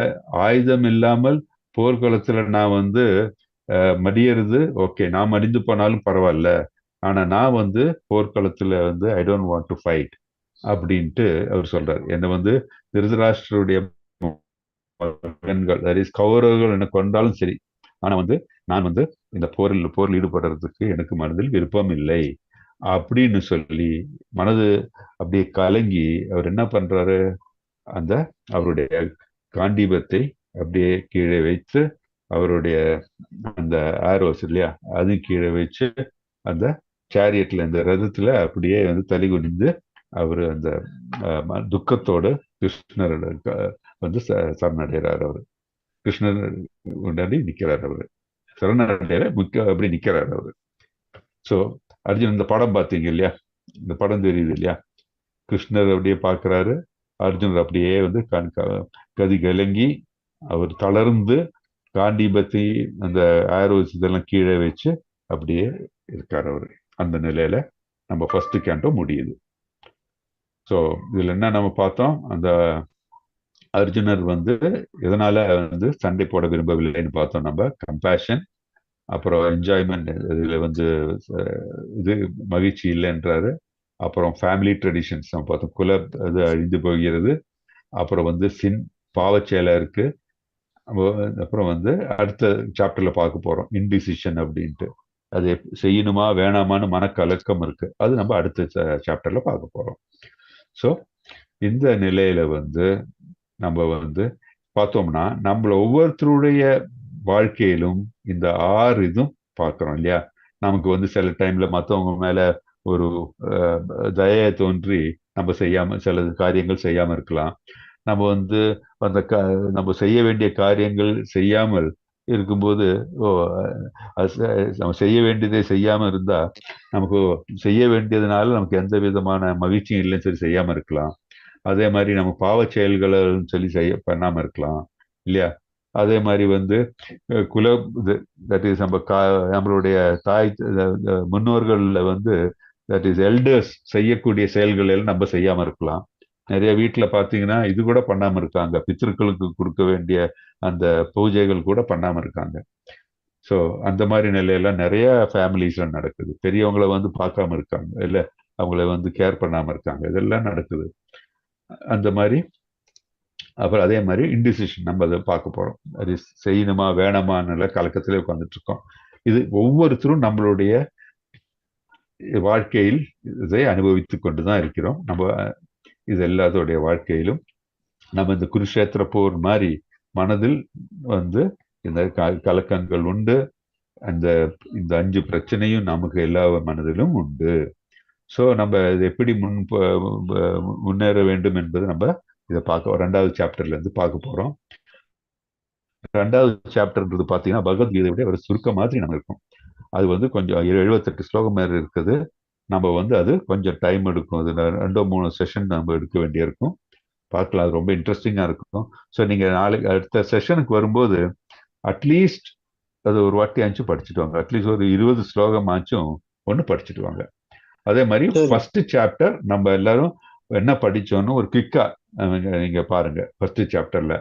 ஆயுதம் இல்லாமல் போர்க்களத்துல நான் வந்து மடியறது ஓகே, நான் மடிந்து போனாலும் பரவாயில்ல, ஆனா நான் வந்து போர்க்களத்துல வந்து I don't want to fight அப்படின்ட்டு அவர் சொல்றாரு. என்னை வந்து திருதராஷ்டிரருடைய மகன்கள், கௌரவர்கள் என்ன கொண்டாலும் சரி, ஆனா வந்து நான் வந்து இந்த போரில் ஈடுபடுறதுக்கு எனக்கு மனதில் விருப்பம் இல்லை அப்படின்னு சொல்லி மனது அப்படியே கலங்கி அவர் என்ன பண்றாரு, அந்த அவருடைய காண்டீபத்தை அப்படியே கீழே வைத்து அவருடைய அந்த ஆரோஸ் இல்லையா அது கீழே வச்சு அந்த சேரியட்ல இந்த ரதத்துல அப்படியே வந்து தலை குனிந்து அவர் அந்த துக்கத்தோடு கிருஷ்ணர் வந்து சரணடைகிறார். அவரு கிருஷ்ணர் முன்னாடி நிக்கிறார், அவரு சரணடைய அப்படி நிக்கிறார் அவரு. ஸோ அர்ஜுன் இந்த படம் பார்த்தீங்க இல்லையா, இந்த படம் தெரியுது இல்லையா, கிருஷ்ணர் அப்படியே பார்க்கிறாரு, அர்ஜுனர் அப்படியே வந்து கதி கலங்கி அவர் தளர்ந்து காண்டீபத்தை அந்த ஆரோஸ் இதெல்லாம் கீழே வச்சு அப்படியே இருக்கார் அவரு. அந்த நிலையில நம்ம ஃபர்ஸ்ட் கேண்டோ முடியுது. ஸோ இதுல என்ன நம்ம பார்த்தோம், அந்த அர்ஜுனர் வந்து எதனால வந்து சண்டை போட விரும்பவில்லைன்னு பார்த்தோம் நம்ம. கம்பேஷன், அப்புறம் என்ஜாய்மெண்ட், இதுல வந்து இது மகிழ்ச்சி இல்லைன்றாரு. அப்புறம் ஃபேமிலி ட்ரெடிஷன்ஸ் நம்ம பார்த்தோம், குல இது அழிந்து போகிறது. அப்புறம் வந்து சின், பாவச்செயலா இருக்கு. அப்புறம் வந்து அடுத்த சாப்டர்ல பார்க்க போறோம் இன்டிசிஷன் அப்படின்ட்டு. அது செய்யணுமா வேணாமான்னு மனக்கலக்கம் இருக்கு, அது நம்ம அடுத்த சாப்டர்ல பார்க்க போறோம். ஸோ இந்த நிலையில வந்து நம்ம வந்து பார்த்தோம்னா நம்மள ஒவ்வொருத்தருடைய வாழ்க்கையிலும் இந்த 6 இதுவும் பார்க்கிறோம் இல்லையா. நமக்கு வந்து சில டைம்ல மற்றவங்க மேல ஒரு தயை தோன்றி நம்ம சில காரியங்கள் செய்யாம இருக்கலாம். நம்ம வந்து அந்த நம்ம செய்ய வேண்டிய காரியங்கள் செய்யாமல் இருக்கும்போது நம்ம செய்ய வேண்டியதை செய்யாம இருந்தா நமக்கு செய்ய வேண்டியதுனால நமக்கு எந்த விதமான மகிழ்ச்சியும் இல்லைன்னு சொல்லி செய்யாம இருக்கலாம். அதே மாதிரி நம்ம பாவ செயல்களை சொல்லி பண்ணாம இருக்கலாம் இல்லையா. அதே மாதிரி வந்து குல தட் இஸ் நம்மளுடைய தாய் முன்னோர்கள்ல வந்து தட் இஸ் எல்டர்ஸ் செய்யக்கூடிய செயல்கள் எல்லாம் நம்ம செய்யாம இருக்கலாம். நிறைய வீட்டுல பாத்தீங்கன்னா இது கூட பண்ணாம இருக்காங்க, பித்திருக்களுக்கு கொடுக்க வேண்டிய அந்த பூஜைகள் கூட பண்ணாம இருக்காங்க. ஸோ அந்த மாதிரி நிலையெல்லாம் நிறைய ஃபேமிலிஸ்ல நடக்குது. பெரியவங்களை வந்து பார்க்காம இருக்காங்க, இல்ல அவங்கள வந்து கேர் பண்ணாம இருக்காங்க, இதெல்லாம் நடக்குது. அந்த மாதிரி அப்புறம் அதே மாதிரி இன்டிசிஷன் நம்ம அதை பார்க்க போறோம். அது செய்யணுமா வேணாமான்னு கலக்கத்திலே உட்காந்துட்டு இருக்கோம். இது ஒவ்வொருத்தரும் நம்மளுடைய வாழ்க்கையில் இதை அனுபவித்துக் கொண்டுதான் இருக்கிறோம். நம்ம இது எல்லாத்தோடைய வாழ்க்கையிலும் நம்ம இந்த குருஷேத்திர போர் மாதிரி மனதில் வந்து இந்த கலக்கங்கள் உண்டு. இந்த 5 பிரச்சனையும் நமக்கு எல்லா மனதிலும் உண்டு. ஸோ நம்ம இது எப்படி முன்னேற வேண்டும் என்பது நம்ம இதை பார்க்க 2வது சாப்டர்ல இருந்து பார்க்க போறோம். 2வது சாப்டர்ன்றது பார்த்தீங்கன்னா பகவத்கீதையுடைய ஒரு சுருக்க மாதிரி நம்ம இருக்கும். அது வந்து கொஞ்சம் 78 ஸ்லோகம் மாதிரி இருக்குது. நம்ம வந்து அது கொஞ்சம் டைம் எடுக்கும். அது 2-3 செஷன் நம்ம எடுக்க வேண்டியிருக்கும். பார்க்கலாம், அது ரொம்ப இன்ட்ரெஸ்டிங்கா இருக்கும். ஸோ நீங்க நாளைக்கு அடுத்த செஷனுக்கு வரும்போது அட்லீஸ்ட் அது ஒரு வாட்டி ஆச்சும் படிச்சுட்டு வாங்க. அட்லீஸ்ட் ஒரு 20 ஸ்லோகம் ஆச்சும் ஒன்று படிச்சுட்டு வாங்க. அதே மாதிரி ஃபர்ஸ்ட் சாப்டர் நம்ம எல்லாரும் என்ன படிச்சோன்னு ஒரு குவிக்கா நீங்க பாருங்க ஃபர்ஸ்ட் சாப்டர்ல.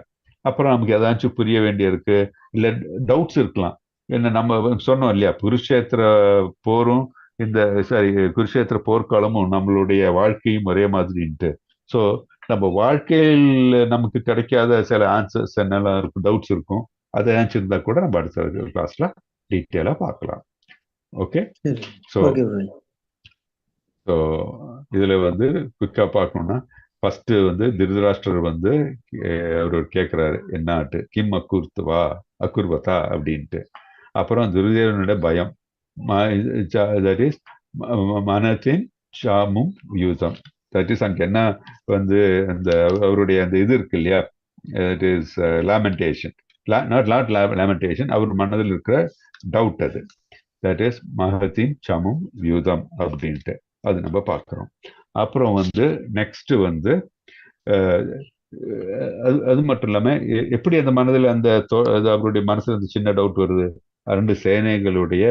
அப்புறம் நமக்கு ஏதாச்சும் புரிய வேண்டியிருக்கு, இல்ல டவுட்ஸ் இருக்கலாம். என்ன நம்ம சொன்னோம் இல்லையா, குருஷேத்திர போரும் குருஷேத்திர போர்க்காலமும் நம்மளுடைய வாழ்க்கையும் ஒரே மாதிரின்ட்டு. ஸோ நம்ம வாழ்க்கையில் நமக்கு கிடைக்காத சில ஆன்சர்ஸ் என்னெல்லாம் இருக்கும், டவுட்ஸ் இருக்கும், அதை ஆன்சர் இருந்தா கூட நம்ம அடுத்த கிளாஸ்ல டீட்டெயிலா பார்க்கலாம். ஓகே. ஸோ இதுல வந்து குவிக்கா பார்க்கணும்னா ஃபர்ஸ்ட் வந்து திருதராஷ்டிரர் வந்து அவர் கேட்கிறாரு என்னாட்டு கிம் அக்குர்த்துவா அக்குர்வதா அப்படின்ட்டு. அப்புறம் துரியோதனுடைய பயம், தட் இஸ் மனத்தின் ஷாமும் யூசம், தட் இஸ் அங்க என்ன வந்து அந்த அவருடைய அந்த இது இருக்கு இல்லையா, இட் இஸ் லாமெண்டேஷன், நாட் லாமெண்டேஷன், அவர் மனதில் இருக்கிற டவுட் அது, தட் இஸ் மகத்தின் சமும் யூதம் அப்படின்ட்டு அது நம்ம பார்க்கிறோம். அப்புறம் வந்து நெக்ஸ்ட் வந்து அது மட்டும் இல்லாம எப்படி அந்த மனதில் அந்த அவருடைய மனசுல அந்த சின்ன டவுட் வருது, 2 சேனைகளுடைய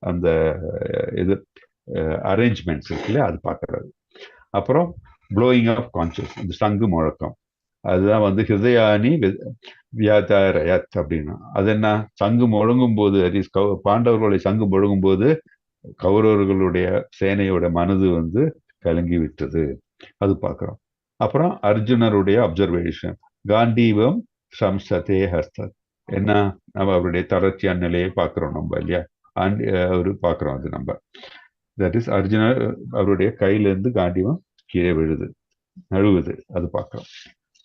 அந்த இது அரேஞ்ச்மெண்ட்ஸ் இருக்குல்ல, அது பார்க்கறது. அப்புறம் ப்ளோயிங் ஆஃப் கான்சியஸ், இந்த சங்கு முழக்கம், அதுதான் வந்து ஹிருதயானி வியாதாரயத் அப்படின்னா. அது என்ன, சங்கு முழங்கும் போது, பாண்டவர்களுடைய சங்கு முழங்கும் போது கௌரவர்களுடைய சேனையோட மனது வந்து கலங்கி விட்டது, அது பார்க்கிறோம். அப்புறம் அர்ஜுனருடைய அப்சர்வேஷன், காண்டீவம் சம்சதே ஹஸ்தத், என்ன நம்ம அவருடைய தொடர்ச்சியான நிலையை பார்க்கிறோம் நம்ம இல்லையா, அவரு பார்க்கிறோம் அது நம்ம. தட் இஸ் அர்ஜுனர் அவருடைய கையிலிருந்து காண்டீவம் கீழே விழுது, நழுவுது, அது பார்க்கிறோம்.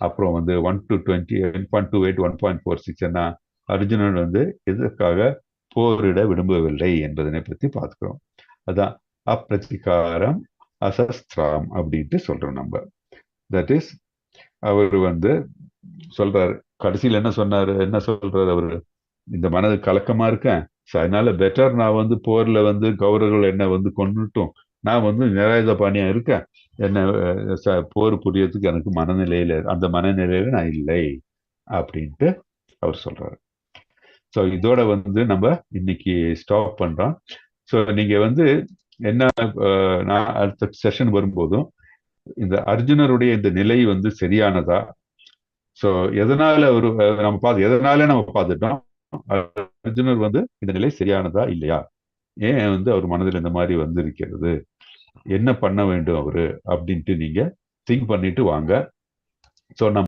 அப்புறம் வந்து 1 to 20, 1.28, 1.46 என்ன, அர்ஜுனன் வந்து எதற்காக போரிட விரும்பவில்லை என்பதனை பற்றி பார்க்கிறோம். அதான் அப்பிரதிகாரம் அசஸ்திரம் அப்படின்ட்டு சொல்றோம் நம்ம. தட் இஸ் அவர் வந்து சொல்றாரு, கடைசியில் என்ன சொல்றாரு அவரு, இந்த மனது கலக்கமா இருக்கேன், அதனால பெட்டர் நான் வந்து போர்ல வந்து கௌரவர்கள் என்ன வந்து கொண்டுட்டும், நான் வந்து நிராயுத பாணியா இருக்கேன், என்ன போர் புரியறதுக்கு எனக்கு அந்த மனநிலையில நான் இல்லை அப்படின்ட்டு அவர் சொல்றாரு. ஸோ இதோட வந்து நம்ம இன்னைக்கு ஸ்டாப் பண்றோம். ஸோ நீங்க வந்து என்ன, நான் அடுத்த செஷன் வரும்போதும் இந்த அர்ஜுனருடைய இந்த நிலை வந்து சரியானதா, ஸோ எதனால ஒரு எதனால நம்ம பார்த்துட்டோம், அர்ஜுனர் வந்து இந்த நிலை சரியானதா இல்லையா, ஏன் வந்து அவர் மனதில் இந்த மாதிரி வந்து இருக்கிறது, என்ன பண்ண வேண்டும் அவரு அப்படின்ட்டு நீங்க திங்க் பண்ணிட்டு வாங்க. ஸோ நம்ம